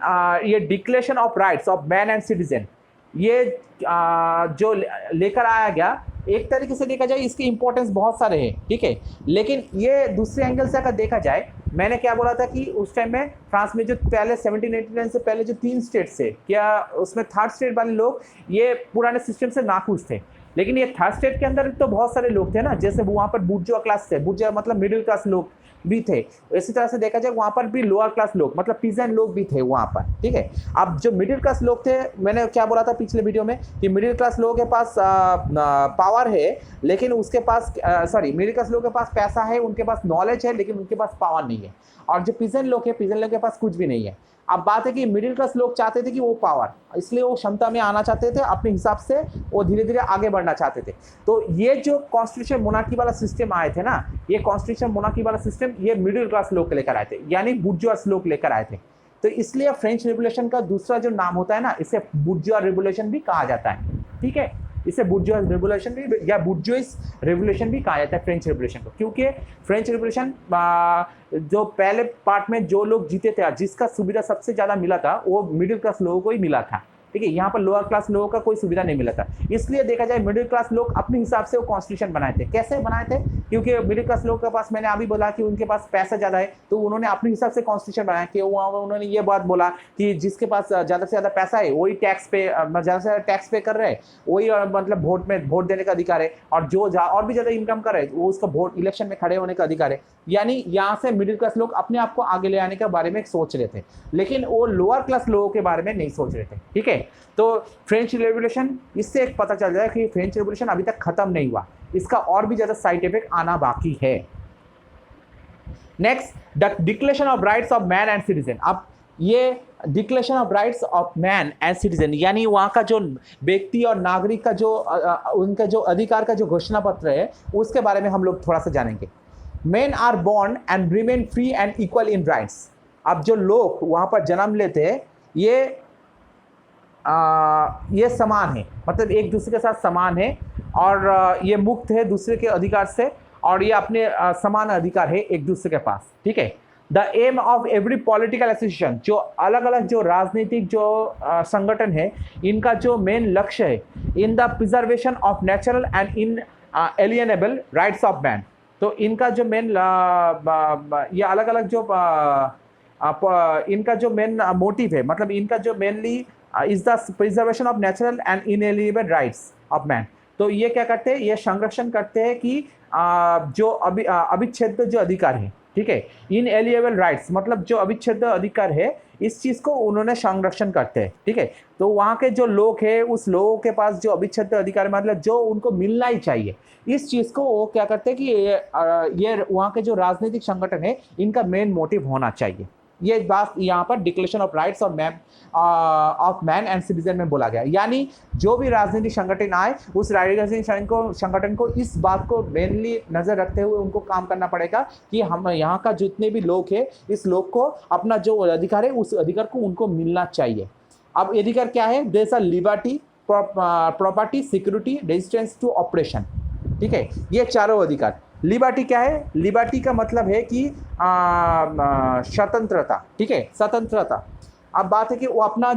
ये declaration of rights of man and citizen ये जो लेकर आया गया, एक तरीके से देखा जाए इसके इंपॉर्टेंस बहुत सारे हैं, ठीक है। लेकिन ये दूसरे एंगल से अगर देखा जाए, मैंने क्या बोला था कि उस टाइम में फ्रांस में जो पहले 1789 से पहले जो 3 स्टेट्स थे, क्या उसमें थर्ड स्टेट वाले लोग ये पुराने सिस्टम से नाखुश थे। लेकिन ये थर्ड स्टेट के अंदर तो बहुत सारे लोग थे ना, जैसे वहाँ पर बुर्जुआ क्लास थे, बुर्जुआ मतलब मिडिल क्लास लोग भी थे। इसी तरह से देखा जाए वहाँ पर भी लोअर क्लास लोग मतलब पीजेंट लोग भी थे वहाँ पर, ठीक है। अब जो मिडिल क्लास लोग थे, मैंने क्या बोला था पिछले वीडियो में कि मिडिल क्लास लोगों के पास पावर है, लेकिन उसके पास मिडिल क्लास लोगों के पास पैसा है, उनके पास नॉलेज है, लेकिन उनके पास पावर नहीं है। और जो पीजेंट लोग है, पीजेंट लोग के पास कुछ भी नहीं है। अब बात है कि मिडिल क्लास लोग चाहते थे कि वो पावर, इसलिए वो क्षमता में आना चाहते थे, अपने हिसाब से वो धीरे धीरे आगे बढ़ना चाहते थे। तो ये जो कॉन्स्टिट्यूशन मोनार्की वाला सिस्टम आए थे ना, ये कॉन्स्टिट्यूशन मोनार्की वाला सिस्टम ये मिडिल क्लास लोग लेकर आए थे, यानी बुर्जुआ लोग लेकर आए थे। तो इसलिए फ्रेंच रिवोल्यूशन का दूसरा जो नाम होता है ना, इसे बुर्जुआ रिवोल्यूशन भी कहा जाता है, ठीक है। इसे बुर्जुआ रिवोल्यूशन भी या बुर्जुइस रिवोल्यूशन भी कहा जाता है फ्रेंच रिवोल्यूशन को, क्योंकि फ्रेंच रिवोल्यूशन जो पहले पार्ट में जो लोग जीते थे, जिसका सुविधा सबसे ज़्यादा मिला था वो मिडिल क्लास लोगों को ही मिला था, ठीक है। यहाँ पर लोअर क्लास लोगों का कोई सुविधा नहीं मिला था। इसलिए देखा जाए मिडिल क्लास लोग अपने हिसाब से वो कॉन्स्टिट्यूशन बनाए थे। कैसे बनाए थे? क्योंकि मिडिल क्लास लोगों के पास, मैंने अभी बोला कि उनके पास पैसा ज़्यादा है, तो उन्होंने अपने हिसाब से कॉन्स्टिट्यूशन बनाया कि उन्होंने ये बात बोला कि जिसके पास ज़्यादा से ज़्यादा पैसा है वही टैक्स पे ज़्यादा से ज़्यादा टैक्स पे कर रहे हैं, वही मतलब वोट देने का अधिकार है, और जो और भी ज़्यादा इनकम कर रहे हैं वो उसका वोट इलेक्शन में खड़े होने का अधिकार है। यानी यहाँ से मिडिल क्लास लोग अपने आप को आगे ले आने के बारे में सोच रहे थे, लेकिन वो लोअर क्लास लोगों के बारे में नहीं सोच रहे थे, ठीक है। तो फ्रेंच रिवोल्यूशन, इससे एक पता चल जाए कि फ्रेंच रिवोल्यूशन अभी तक खत्म नहीं हुआ, इसका और भी ज़्यादा साइड इफेक्ट आना बाकी है। Next, the declaration of rights of man and citizen. अब ये declaration of rights of man and citizen यानी वहाँ का जो व्यक्ति और नागरिक का जो उनका जो अधिकार का जो घोषणा पत्र है, उसके बारे में हम लोग थोड़ा सा जानेंगे। Men are born and remain free and equal in rights। अब जो लोग वहाँ पर जन्म लेते हैं ये समान है, मतलब एक दूसरे के साथ समान है, और ये मुक्त है दूसरे के अधिकार से, और ये अपने समान अधिकार है एक दूसरे के पास, ठीक है। The aim of every political association, जो अलग अलग जो राजनीतिक जो संगठन है, इनका जो मेन लक्ष्य है, in the preservation of natural and inalienable rights of man. तो इनका जो मेन ये अलग अलग जो इनका जो मेन मोटिव है, मतलब इनका जो mainly is the preservation of natural and inalienable rights of man. तो ये क्या करते हैं, ये संरक्षण करते हैं कि जो अविच्छेद्य जो अधिकार है, ठीक है, इनएलिएनेबल राइट्स मतलब जो अविच्छेद्य अधिकार है, इस चीज़ को उन्होंने संरक्षण करते हैं, ठीक है। तो वहाँ के जो लोग हैं, उस लोगों के पास जो अविच्छेद्य अधिकार मतलब जो उनको मिलना ही चाहिए, इस चीज़ को वो क्या करते हैं कि ये वहाँ के जो राजनीतिक संगठन है, इनका मेन मोटिव होना चाहिए। ये बात यहाँ पर declaration of rights of man and citizen में बोला गया। यानी जो भी राजनीतिक संगठन आए, उस राजनीतिक संगठन को इस बात को मेनली नज़र रखते हुए उनको काम करना पड़ेगा कि हम यहाँ का जितने भी लोग हैं, इस लोग को अपना जो अधिकार है, उस अधिकार को उनको मिलना चाहिए। अब अधिकार क्या है? There are liberty, property, security, resistance to oppression, ठीक है, ये चारों अधिकार। लिबर्टी क्या है? लिबर्टी का मतलब है कि स्वतंत्रता, ठीक है, स्वतंत्रता। अब बात है कि वो अपना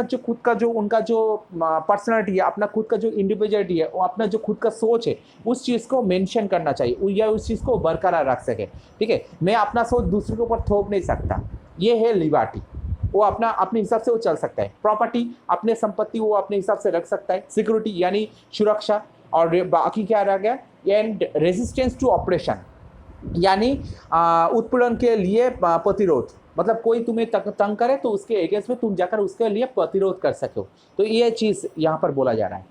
जो खुद का जो उनका जो पर्सनालिटी है, अपना खुद का जो इंडिविजुअलिटी है, वो अपना जो खुद का सोच है, उस चीज़ को मेंशन करना चाहिए या उस चीज़ को बरकरार रख सके। ठीक है, मैं अपना सोच दूसरे के ऊपर थोप नहीं सकता, ये है लिबर्टी। वो अपने हिसाब से वो चल सकता है। प्रॉपर्टी, अपने संपत्ति वो अपने हिसाब से रख सकता है। सिक्योरिटी यानी सुरक्षा, और बाकी क्या रह गया, एंड रेजिस्टेंस टू ऑपरेशन यानी उत्पीड़न के लिए प्रतिरोध, मतलब कोई तुम्हें तंग करे तो उसके अगेंस्ट में तुम जाकर उसके लिए प्रतिरोध कर सको। तो ये चीज़ यहाँ पर बोला जा रहा है।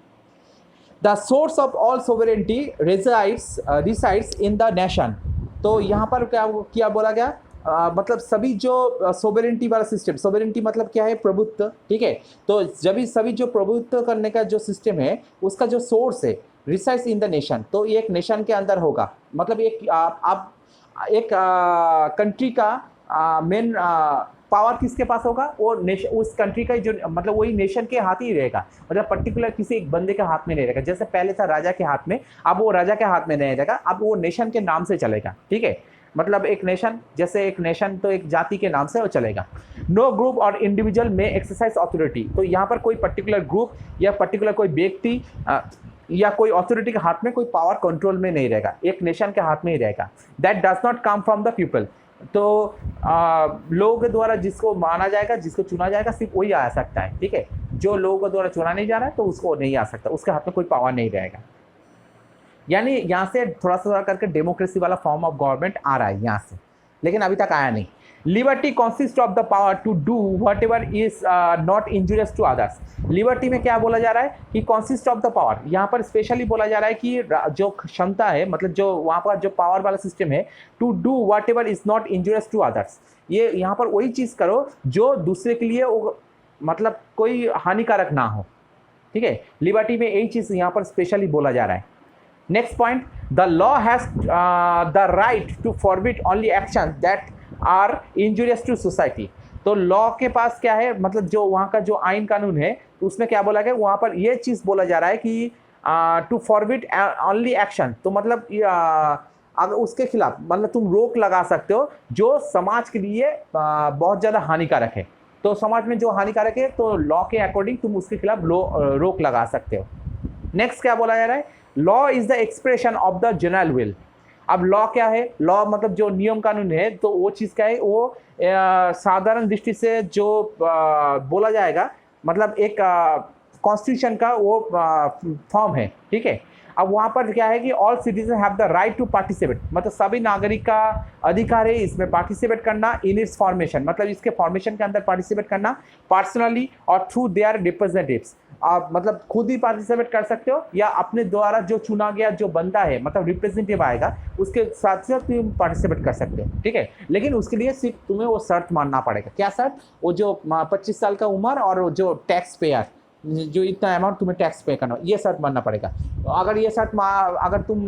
The source of all sovereignty resides in the nation. तो यहाँ पर क्या बोला गया, मतलब सभी जो सोवरेंटी वाला सिस्टम, सोवरेंटी मतलब क्या है, प्रभुत्व। ठीक है, तो जब सभी जो प्रभुत्व करने का जो सिस्टम है उसका जो सोर्स है रिसाइड्स इन द नेशन, तो ये एक नेशन के अंदर होगा। मतलब एक कंट्री का मेन पावर किसके पास होगा, वो उस कंट्री का जो मतलब वही नेशन के हाथ ही रहेगा। मतलब पर्टिकुलर किसी एक बंदे के हाथ में नहीं रहेगा। जैसे पहले था राजा के हाथ में, अब वो राजा के हाथ में नहीं रहेगा, अब वो नेशन के नाम से चलेगा। ठीक है, मतलब एक नेशन, जैसे एक नेशन तो एक जाति के नाम से वो चलेगा। नो ग्रुप और इंडिविजुअल में एक्सरसाइज अथॉरिटी। तो यहाँ पर कोई पर्टिकुलर ग्रुप या पर्टिकुलर कोई व्यक्ति या कोई अथॉरिटी के हाथ में कोई पावर कंट्रोल में नहीं रहेगा, एक नेशन के हाथ में ही रहेगा। That does not come from the people. तो लोगों के द्वारा जिसको माना जाएगा, जिसको चुना जाएगा, सिर्फ वही आ सकता है। ठीक है, जो लोगों के द्वारा चुना नहीं जा रहा है तो उसको नहीं आ सकता, उसके हाथ में कोई पावर नहीं रहेगा। यानी यहाँ से थोड़ा करके डेमोक्रेसी वाला फॉर्म ऑफ गवर्नमेंट आ रहा है यहाँ से, लेकिन अभी तक आया नहीं। Liberty consist of the power to do whatever is not injurious to others. Liberty में क्या बोला जा रहा है कि कंसिस्ट ऑफ द पावर, यहाँ पर स्पेशली बोला जा रहा है कि जो क्षमता है, मतलब जो वहाँ पर जो पावर वाला सिस्टम है, to do whatever is not injurious to others. ये यहाँ पर वही चीज़ करो जो दूसरे के लिए मतलब कोई हानिकारक ना हो। ठीक है, लिबर्टी में यही चीज़ यहाँ पर स्पेशली बोला जा रहा है। Next point, the law has the right to forbid only actions that are injurious to society। तो लॉ के पास क्या है, मतलब जो वहाँ का जो आइन कानून है तो उसमें क्या बोला गया, वहाँ पर ये चीज़ बोला जा रहा है कि टू फॉरबिड ओनली एक्शन। तो मतलब अगर उसके खिलाफ मतलब तुम रोक लगा सकते हो जो समाज के लिए बहुत ज़्यादा हानिकारक है। तो समाज में जो हानिकारक है तो लॉ के अकॉर्डिंग तुम उसके खिलाफ रोक लगा सकते हो। नेक्स्ट क्या बोला जा रहा है, law is the expression of the general will. अब लॉ क्या है, लॉ मतलब जो नियम कानून है, तो वो चीज़ क्या है, वो साधारण दृष्टि से जो बोला जाएगा, मतलब एक कॉन्स्टिट्यूशन का वो फॉर्म है। ठीक है, अब वहाँ पर क्या है कि all citizen have the right to participate, मतलब सभी नागरिक का अधिकार है इसमें पार्टिसिपेट करना इन इट्स फॉर्मेशन, मतलब इसके फॉर्मेशन के अंदर पार्टिसिपेट करना पर्सनली और थ्रू देयर रिप्रेजेंटेटिव्स। आप मतलब खुद ही पार्टिसिपेट कर सकते हो या अपने द्वारा जो चुना गया जो बंदा है, मतलब रिप्रेजेंटेटिव आएगा, उसके साथ साथ तुम पार्टिसिपेट कर सकते हो। ठीक है, लेकिन उसके लिए सिर्फ तुम्हें वो शर्त मानना पड़ेगा। क्या शर्त, वो जो 25 साल का उम्र और जो टैक्स पेयर, जो इतना अमाउंट तुम्हें टैक्स पे करना, ये शर्त मानना पड़ेगा। तो अगर ये शर्त अगर तुम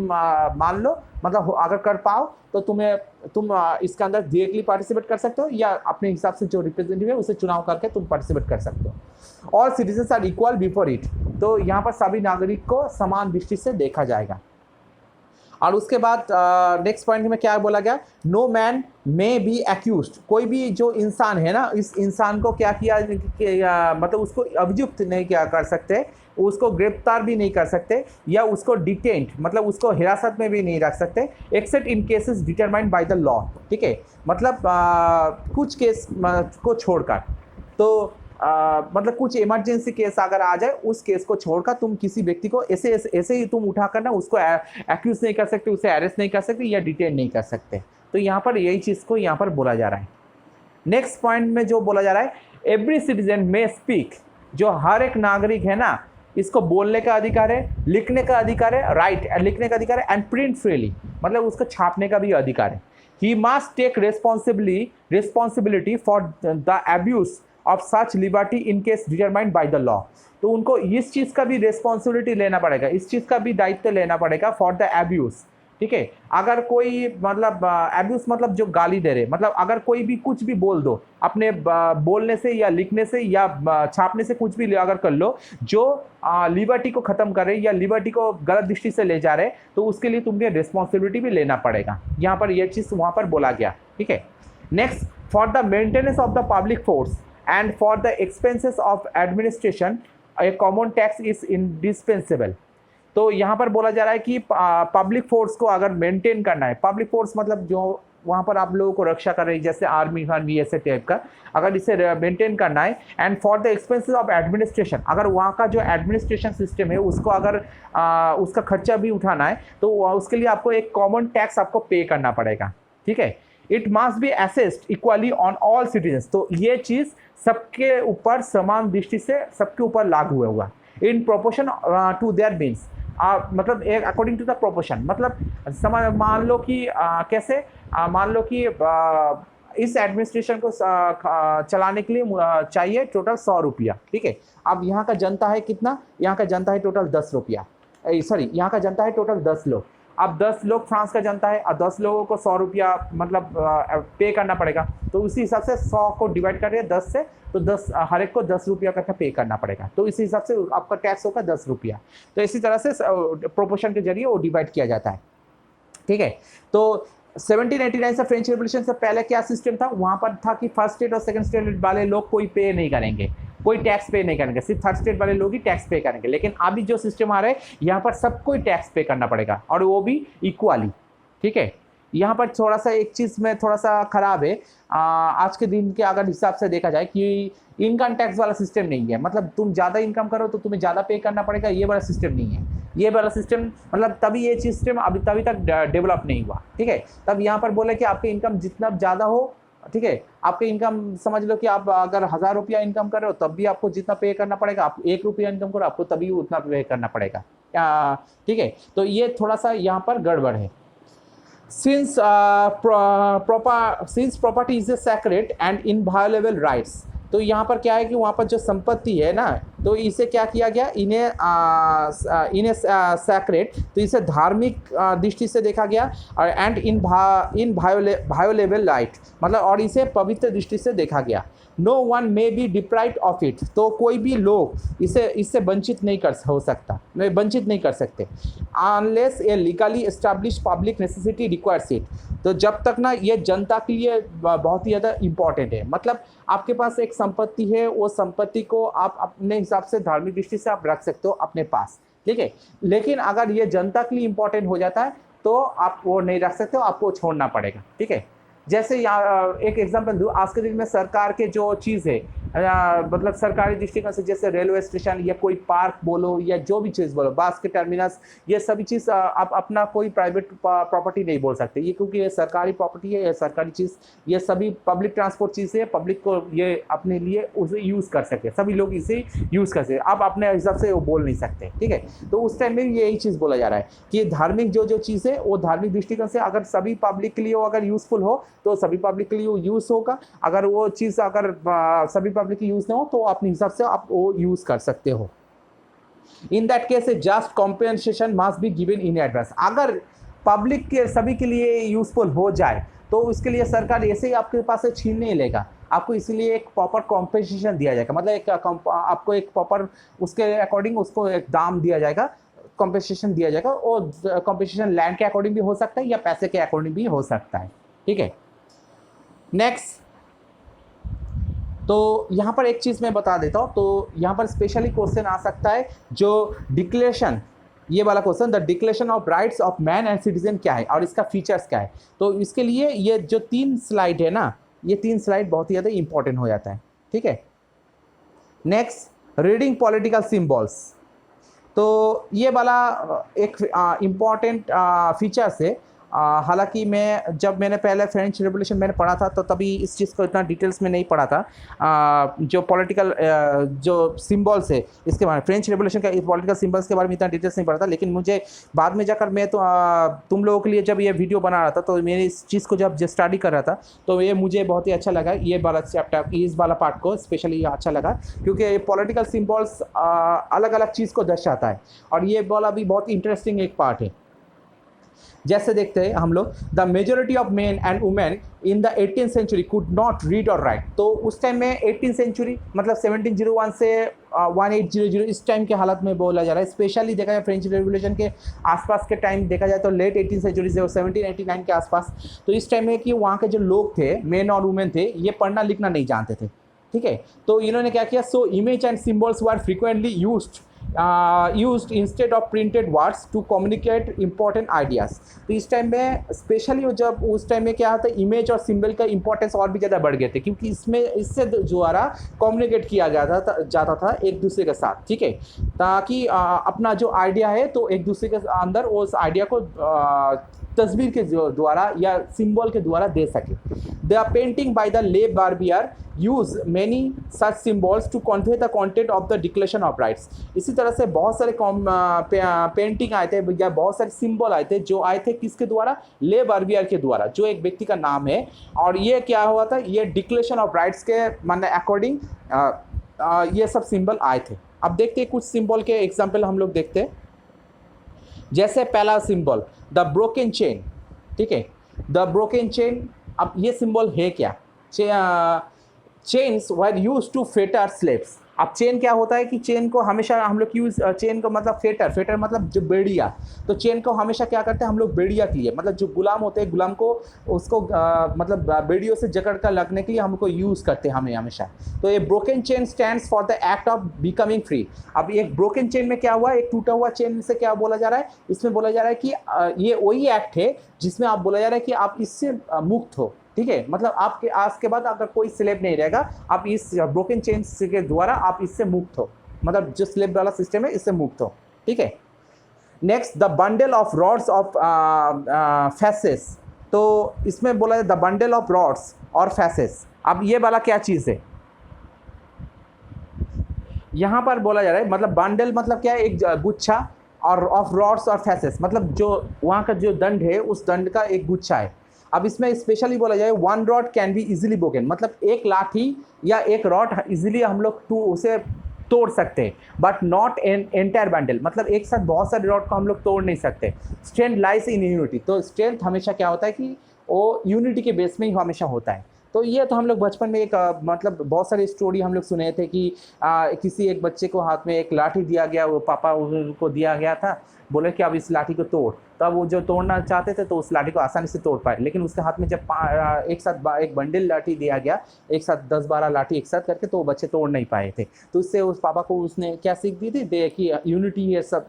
मान लो, मतलब अगर कर पाओ, तो तुम इसके अंदर डायरेक्टली पार्टिसिपेट कर सकते हो या अपने हिसाब से जो रिप्रेजेंटेटिव है उसे चुनाव करके तुम पार्टिसिपेट कर सकते हो। All citizens are equal before it. तो यहाँ पर सभी नागरिक को समान दृष्टि से देखा जाएगा। और उसके बाद नेक्स्ट पॉइंट में क्या बोला गया, no man may be accused. कोई भी जो इंसान है ना, इस इंसान को क्या किया मतलब उसको अभियुक्त नहीं क्या कर सकते, उसको गिरफ्तार भी नहीं कर सकते या उसको डिटेंट मतलब उसको हिरासत में भी नहीं रख सकते, accept in cases determined by the law. ठीक है, मतलब कुछ केस को छोड़कर, तो मतलब कुछ इमरजेंसी केस अगर आ जाए, उस केस को छोड़कर तुम किसी व्यक्ति को ऐसे ही तुम उठा कर ना उसको एक्यूज नहीं कर सकते, उसे अरेस्ट नहीं कर सकते या डिटेन नहीं कर सकते। तो यहाँ पर यही चीज़ को यहाँ पर बोला जा रहा है। नेक्स्ट पॉइंट में जो बोला जा रहा है, एवरी सिटीजन में स्पीक। जो हर एक नागरिक है ना, इसको बोलने का अधिकार है, लिखने का अधिकार है, राइट लिखने का अधिकार है, एंड प्रिंट फ्रीली, मतलब उसको छापने का भी अधिकार है। He must take responsibility for the abuse of such liberty in case determined by the law. तो उनको इस चीज़ का भी रिस्पॉन्सिबिलिटी लेना पड़ेगा, इस चीज़ का भी दायित्व लेना पड़ेगा फॉर द अब्यूज़। ठीक है, अगर कोई मतलब अब्यूज़ मतलब जो गाली दे रहे, मतलब अगर कोई भी कुछ भी बोल दो अपने बोलने से या लिखने से या छापने से, कुछ भी अगर कर लो जो लिबर्टी को ख़त्म करे या लिबर्टी को गलत दृष्टि से ले जा रहे, तो उसके लिए तुम्हें रिस्पॉन्सिबिलिटी भी लेना पड़ेगा। यहाँ पर यह चीज़ वहाँ पर बोला गया। ठीक है, next, for the maintenance of the public force and for the expenses of administration A common tax is indispensable. तो यहाँ पर बोला जा रहा है कि पब्लिक फोर्स को अगर मेंटेन करना है, पब्लिक फोर्स मतलब जो वहाँ पर आप लोगों को रक्षा कर रही है जैसे आर्मी फार्मी ऐसे टाइप का, अगर इसे मेंटेन करना है and for the expenses of administration, अगर वहाँ का जो एडमिनिस्ट्रेशन सिस्टम है उसको अगर उसका खर्चा भी उठाना है तो उसके लिए आपको एक कॉमन टैक्स आपको पे करना पड़ेगा, ठीक है। It must be assessed equally on all citizens, तो ये चीज़ सबके ऊपर समान दृष्टि से सबके ऊपर लागू होगा। In proportion to their means, मतलब एक अकॉर्डिंग टू द प्रोपोर्शन, मतलब मान लो कि कैसे मान लो कि इस एडमिनिस्ट्रेशन को चलाने के लिए चाहिए टोटल 100 रुपया, ठीक है। अब यहाँ का जनता है कितना, यहाँ का जनता है टोटल 10 रुपया, सॉरी यहाँ का जनता है टोटल 10 लोग। अब 10 लोग फ्रांस का जनता है और 10 लोगों को 100 रुपया मतलब पे करना पड़ेगा, तो उसी हिसाब से 100 को डिवाइड करिए 10 से, तो 10 हर एक को 10 रुपया करके पे करना पड़ेगा, तो इसी हिसाब से आपका टैक्स होगा 10 रुपया। तो इसी तरह से प्रोपोर्शन के जरिए वो डिवाइड किया जाता है, ठीक है। तो 1789 से फ्रेंच रेवोल्यूशन से पहले क्या सिस्टम था, वहाँ पर था कि फर्स्ट स्टेट और सेकंड स्टेट वाले लोग कोई पे नहीं करेंगे, कोई टैक्स पे नहीं करेंगे, सिर्फ थर्ड स्टेट वाले लोग ही टैक्स पे करेंगे। लेकिन अभी जो सिस्टम आ रहा है यहाँ पर सबको ही टैक्स पे करना पड़ेगा और वो भी इक्वली, ठीक है। यहाँ पर थोड़ा सा एक चीज़ में थोड़ा सा खराब है, आज के दिन के अगर हिसाब से देखा जाए कि इनकम टैक्स वाला सिस्टम नहीं है, मतलब तुम ज़्यादा इनकम करो तो तुम्हें ज़्यादा पे करना पड़ेगा, ये वाला सिस्टम नहीं है। ये वाला सिस्टम मतलब तभी ये सिस्टम अभी तभी तक डेवलप नहीं हुआ, ठीक है। तब यहाँ पर बोले कि आपके इनकम जितना ज़्यादा हो, ठीक है, आपके इनकम समझ लो कि आप अगर 1000 रुपया इनकम कर रहे हो तब भी आपको जितना पे करना पड़ेगा, आप 1 रुपया इनकम करो आपको तभी उतना पे करना पड़ेगा, ठीक है। तो ये थोड़ा सा यहाँ पर गड़बड़ है। Since property is a sacred and inviolable rights, तो यहाँ पर क्या है कि वहाँ पर जो संपत्ति है ना, तो इसे क्या किया गया, इन्हें सैक्रेड, तो इसे धार्मिक दृष्टि से देखा गया और एंड इन वायोलेबल राइट, मतलब और इसे पवित्र दृष्टि से देखा गया। No one may be deprived of it, तो कोई भी लोग इससे वंचित नहीं कर सकते unless a legally establish public necessity requires it, तो जब तक ना ये जनता के लिए बहुत ही ज़्यादा इम्पॉर्टेंट है। मतलब आपके पास एक संपत्ति है, वो संपत्ति को आप अपने हिसाब से धार्मिक दृष्टि से आप रख सकते हो अपने पास, ठीक है। लेकिन अगर ये जनता के लिए इम्पॉर्टेंट हो जाता है तो आप वो नहीं रख सकते हो, आपको छोड़ना पड़ेगा, ठीक है। जैसे यहाँ एक एग्जांपल दूँ, आज के दिन में सरकार के जो चीज़ है मतलब सरकारी दृष्टिकोण से, जैसे रेलवे स्टेशन या कोई पार्क बोलो या जो भी चीज़ बोलो, बस के टर्मिनस, ये सभी चीज़ आप अपना कोई प्राइवेट प्रॉपर्टी नहीं बोल सकते, ये क्योंकि ये सरकारी प्रॉपर्टी है, ये सरकारी चीज़, ये सभी पब्लिक ट्रांसपोर्ट चीज़ है, पब्लिक को ये अपने लिए उसे यूज़ कर सकते, सभी लोग इसे यूज़ कर सकते, आप अपने हिसाब से वो बोल नहीं सकते, ठीक है। तो उस टाइम में यही चीज़ बोला जा रहा है कि धार्मिक जो चीज़ है वो धार्मिक दृष्टिकोण से अगर सभी पब्लिक के लिए वो अगर यूज़फुल हो तो सभी पब्लिक के लिए वो यूज़ होगा, अगर वो चीज़ अगर सभी पब्लिक की यूज़ ना हो तो अपने हिसाब से आप वो यूज़ कर सकते हो। In that case just compensation must be given in advance, अगर पब्लिक के सभी के लिए यूज़फुल हो जाए तो उसके लिए सरकार ऐसे ही आपके पास से छीन नहीं लेगा, आपको इसीलिए एक प्रॉपर कॉम्पेंसेशन दिया जाएगा, मतलब आपको एक प्रॉपर उसके अकॉर्डिंग उसको एक दाम दिया जाएगा, कॉम्पेंसेशन दिया जाएगा। और कॉम्पेंसेशन लैंड के अकॉर्डिंग भी हो सकता है या पैसे के अकॉर्डिंग भी हो सकता है, ठीक है। नेक्स्ट, तो यहाँ पर एक चीज़ मैं बता देता हूँ, तो यहाँ पर स्पेशली क्वेश्चन आ सकता है जो डिक्लेरेशन, ये वाला question, the declaration of rights of man and citizen क्या है और इसका फीचर्स क्या है। तो इसके लिए ये जो 3 स्लाइड है ना, ये 3 स्लाइड बहुत ही ज़्यादा इंपॉर्टेंट हो जाता है, ठीक है। नेक्स्ट, रीडिंग पॉलिटिकल सिम्बॉल्स, तो ये वाला एक इम्पॉर्टेंट फीचर्स है। हालांकि जब मैंने पहले फ्रेंच रेवोल्यूशन मैंने पढ़ा था तो तभी इस चीज़ को इतना डिटेल्स में नहीं पढ़ा था, जो पॉलिटिकल जो सिंबल्स है इसके बारे में, फ्रेंच रेवोल्यूशन का पॉलिटिकल सिंबल्स के बारे में इतना डिटेल्स नहीं पढ़ा था। लेकिन मुझे बाद में जाकर मैं तो तुम लोगों के लिए जब ये वीडियो बना रहा था तो मैंने इस चीज़ को जब स्टडी कर रहा था तो ये मुझे बहुत ही अच्छा लगा, ये वाला चैप्टर, इस वाला पार्ट को स्पेशली अच्छा लगा क्योंकि पॉलिटिकल सिंबल्स अलग अलग चीज़ को दर्शाता है और ये वाला भी बहुत इंटरेस्टिंग एक पार्ट है। जैसे देखते हैं हम लोग, the majority of men and women in द 18th century could not read और राइट, तो उस टाइम में 18th सेंचुरी मतलब 1701 से 1800 इस टाइम के हालत में बोला जा रहा है। स्पेशली देखा जाए फ्रेंच रेवोल्यूशन के आसपास के टाइम देखा जाए तो लेट 18th सेंचुरी से 1789 के आसपास, तो इस टाइम में कि वहाँ के जो लोग थे, मेन और वुमेन थे, ये पढ़ना लिखना नहीं जानते थे, ठीक है। तो इन्होंने क्या किया, so image and symbols were frequently used instead of printed words to communicate important ideas. तो इस टाइम में स्पेशली जब उस टाइम में क्या होता है, इमेज और सिंबल का इंपॉर्टेंस और भी ज़्यादा बढ़ गए थे, क्योंकि इससे द्वारा कम्युनिकेट किया जाता था एक दूसरे के साथ, ठीक है, ताकि अपना जो आइडिया है तो एक दूसरे के अंदर उस आइडिया को तस्वीर के द्वारा या सिंबल के द्वारा दे सके। The painting by the Le Barbier use many such symbols to convey the content of the declaration of rights. इसी तरह से बहुत सारे पेंटिंग आए थे या बहुत सारे सिंबल आए थे जो आए थे किसके द्वारा, ले बार्बियर के द्वारा, जो एक व्यक्ति का नाम है। और ये क्या हुआ था, ये डिक्लेरेशन ऑफ राइट्स के मानने अकॉर्डिंग ये सब सिंबल आए थे। अब देखते हैं कुछ सिंबल के एग्जाम्पल हम लोग देखते हैं। जैसे पहला सिंबल द ब्रोकन चेन, ठीक है, द ब्रोकन चेन। अब ये सिंबल है क्या, chains were used to fetter slaves. अब चेन क्या होता है कि चेन को हमेशा हम लोग यूज, चेन को मतलब फेटर मतलब जो बेड़िया, तो चेन को हमेशा क्या करते हैं हम लोग बेड़िया के लिए, मतलब जो गुलाम होते हैं गुलाम को उसको मतलब बेड़ियों से जकड़ कर लगने के लिए हमको यूज़ करते हैं हमें हमेशा। तो ये broken chain stands for the act of becoming free. अब एक ब्रोकन चेन में क्या हुआ, एक टूटा हुआ चेन से क्या बोला जा रहा है, इसमें बोला जा रहा है कि ये वही एक्ट है जिसमें आप बोला जा रहा है कि आप इससे मुक्त हो, ठीक है, मतलब आपके आज के बाद अगर कोई स्लेब नहीं रहेगा, आप इस ब्रोकन चेन के द्वारा आप इससे मुक्त हो, मतलब जो स्लेब वाला सिस्टम है इससे मुक्त हो, ठीक है। Next the bundle of rods of phases. तो इसमें बोला है द बंडल ऑफ रॉड्स और फैसेस। अब ये वाला क्या चीज़ है, यहाँ पर बोला जा रहा है, मतलब बंडल मतलब क्या है, एक गुच्छा, और ऑफ रॉड्स और फैसेस मतलब जो वहाँ का जो दंड है उस दंड का एक गुच्छा है। अब इसमें स्पेशली बोला जाए one rod can be easily broken, मतलब एक लाठी या एक रॉड इजीली हम लोग उसे तोड़ सकते हैं, but not an entire bundle, मतलब एक साथ बहुत सारे रॉड को हम लोग तोड़ नहीं सकते। स्ट्रेंथ लाइज इन यूनिटी, तो स्ट्रेंथ हमेशा क्या होता है कि वो यूनिटी के बेस में ही हमेशा होता है। तो ये तो हम लोग बचपन में एक मतलब बहुत सारी स्टोरी हम लोग सुने थे कि किसी एक बच्चे को हाथ में एक लाठी दिया गया, वो पापा को दिया गया था, बोले कि अब इस लाठी को तोड़। तब वो जो तोड़ना चाहते थे तो उस लाठी को आसानी से तोड़ पाए, लेकिन उसके हाथ में जब एक साथ एक बंडल लाठी दिया गया, एक साथ 10-12 लाठी एक साथ करके, तो वो बच्चे तोड़ नहीं पाए थे। तो उससे उस पापा को उसने क्या सीख दी थी कि यूनिटी ये सब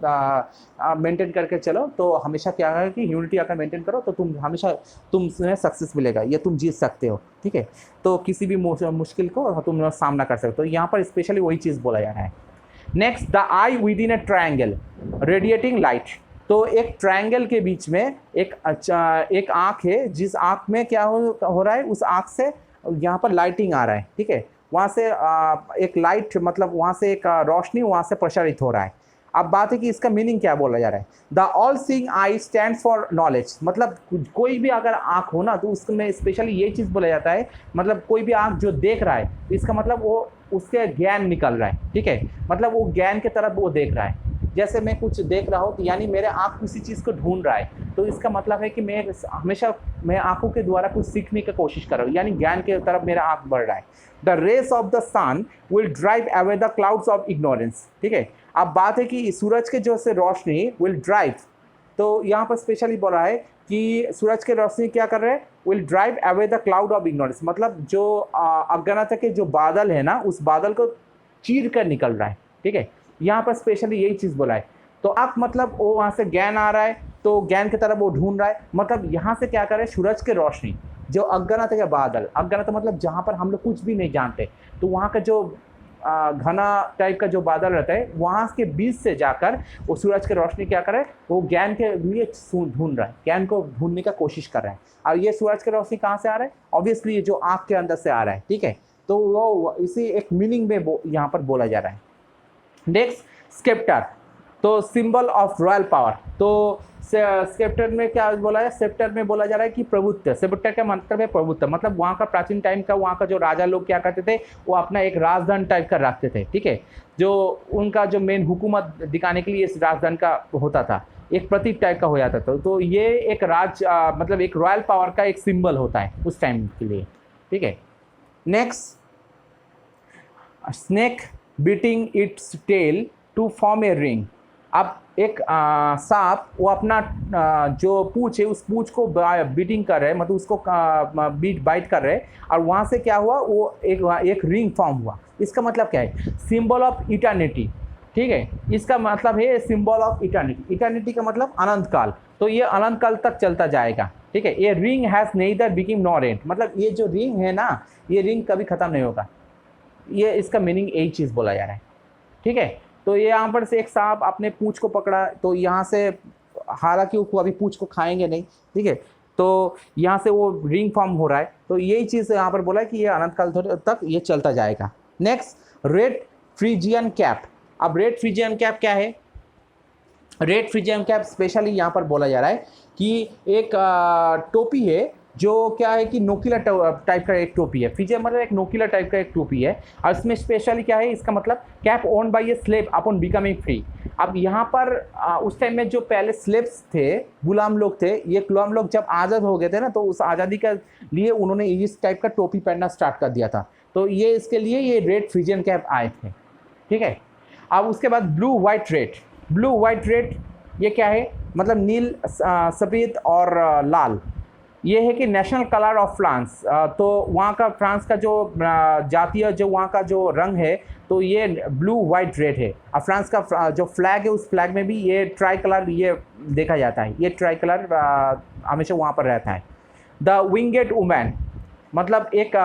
मेंटेन करके चलो, तो हमेशा क्या है कि यूनिटी अगर मेंटेन करो तो तुम हमेशा तुम्हें सक्सेस मिलेगा, या तुम जीत सकते हो, ठीक है। तो किसी भी मुश्किल को तुम सामना कर सकते हो। तो यहाँ पर स्पेशली वही चीज़ बोला जा रहा है। Next the I with in A triangle radiating light. तो एक ट्रायंगल के बीच में एक आँख है, जिस आँख में क्या हो रहा है, उस आँख से यहाँ पर लाइटिंग आ रहा है, ठीक है, वहाँ से एक लाइट मतलब वहाँ से एक रोशनी वहाँ से प्रसारित हो रहा है। अब बात है कि इसका मीनिंग क्या बोला जा रहा है। The all seeing I stand for knowledge, मतलब कोई भी अगर आँख हो ना तो उसमें स्पेशली ये चीज़ बोला जाता है, मतलब कोई भी आँख जो देख रहा है इसका मतलब वो उसके ज्ञान निकल रहा है, ठीक है, मतलब वो ज्ञान की तरफ वो देख रहा है। जैसे मैं कुछ देख रहा हूँ तो यानी मेरे आँख किसी चीज़ को ढूंढ रहा है, तो इसका मतलब है कि मैं हमेशा आँखों के द्वारा कुछ सीखने की कोशिश कर रहा हूँ, यानी ज्ञान की तरफ मेरा आँख बढ़ रहा है। The rays of the sun will drive away the clouds of ignorance, ठीक है। अब बात है कि सूरज के जो से रोशनी विल ड्राइव, तो यहाँ पर स्पेशली बोला है कि सूरज के रोशनी क्या कर रहे हैं, will drive away the cloud of ignorance, मतलब जो अज्ञानता के जो बादल है ना, उस बादल को चीर कर निकल रहा है, ठीक है। यहाँ पर स्पेशली यही चीज़ बोला है। तो आप मतलब वो वहाँ से ज्ञान आ रहा है, तो ज्ञान की तरफ वो ढूंढ रहा है, मतलब यहाँ से क्या कर रहे हैं, सूरज के रोशनी जो अज्ञानता के बादल, अज्ञानता मतलब जहाँ पर हम लोग कुछ भी नहीं जानते, तो वहाँ का जो घना टाइप का जो बादल रहता है, वहाँ के बीच से जाकर वो सूरज की रोशनी क्या करे, वो ज्ञान के लिए ढूंढ रहा है, ज्ञान को ढूंढने का कोशिश कर रहा है। और ये सूरज की रोशनी कहाँ से आ रहा है, ऑब्वियसली ये जो आँख के अंदर से आ रहा है, ठीक है। तो वो इसी एक मीनिंग में यहाँ पर बोला जा रहा है। नेक्स्ट स्केप्टर, तो सिंबल ऑफ रॉयल पावर। तो स्केप्टर में क्या बोला है, स्केप्टर में बोला जा रहा है कि प्रभुत्व, स्केप्टर का मतलब है प्रभुत्व, मतलब वहाँ का प्राचीन टाइम का वहाँ का जो राजा लोग क्या करते थे, वो अपना एक राजधन टाइप का रखते थे, ठीक है, जो उनका जो मेन हुकूमत दिखाने के लिए इस राजधन का होता था, एक प्रतीक टाइप का हो जाता था। तो ये एक मतलब एक रॉयल पावर का एक सिंबल होता है उस टाइम के लिए, ठीक है। Next snake biting its tail to form a ring. अब एक सांप वो अपना जो पूंछ है उस पूंछ को बीटिंग कर रहे, मतलब उसको बाइट कर रहे, और वहाँ से क्या हुआ, वो एक रिंग फॉर्म हुआ। इसका मतलब क्या है, सिंबल ऑफ इटर्निटी, ठीक है, इसका मतलब है सिंबल ऑफ इटर्निटी। इटर्निटी का मतलब अनंत काल, तो ये अनंत काल तक चलता जाएगा, ठीक है। ये ring has neither begin nor end, मतलब ये जो रिंग है ना, ये रिंग कभी ख़त्म नहीं होगा, ये इसका मीनिंग यही चीज़ बोला जा रहा है, ठीक है। तो ये यहाँ पर से एक सांप अपने पूंछ को पकड़ा, तो यहाँ से हालांकि वो अभी पूंछ को खाएंगे नहीं, ठीक है, तो यहाँ से वो रिंग फॉर्म हो रहा है, तो यही चीज़ यहाँ पर बोला है कि ये अनंत काल तक ये चलता जाएगा। Next, red Friesian cap. अब रेड फ्रीजियन कैप क्या है, रेड फ्रीजियन कैप स्पेशली यहाँ पर बोला जा रहा है कि एक टोपी है जो क्या है कि नोकीला टाइप का एक टोपी है। फ्रीजियन मतलब एक नोकीला टाइप का एक टोपी है, और इसमें स्पेशली क्या है, इसका मतलब cap worn by a slave upon becoming free. अब यहाँ पर उस टाइम में जो पहले स्लेव्स थे, गुलाम लोग थे, ये गुलाम लोग जब आज़ाद हो गए थे ना, तो उस आज़ादी के लिए उन्होंने इस टाइप का टोपी पहनना स्टार्ट कर दिया था, तो ये इसके लिए ये रेड फ्रीजियन कैप आए थे, ठीक है। अब उसके बाद blue white red. Blue white red ये क्या है, मतलब नील सफ़ेद और लाल, ये है कि नेशनल कलर ऑफ फ्रांस। तो वहाँ का फ्रांस का जो जातीय जो वहाँ का जो रंग है, तो ये ब्लू वाइट रेड है। और फ्रांस का जो फ्लैग है, उस फ्लैग में भी ये ट्राई कलर ये देखा जाता है, ये ट्राई कलर हमेशा वहाँ पर रहता है। द विंगेड वुमैन, मतलब एक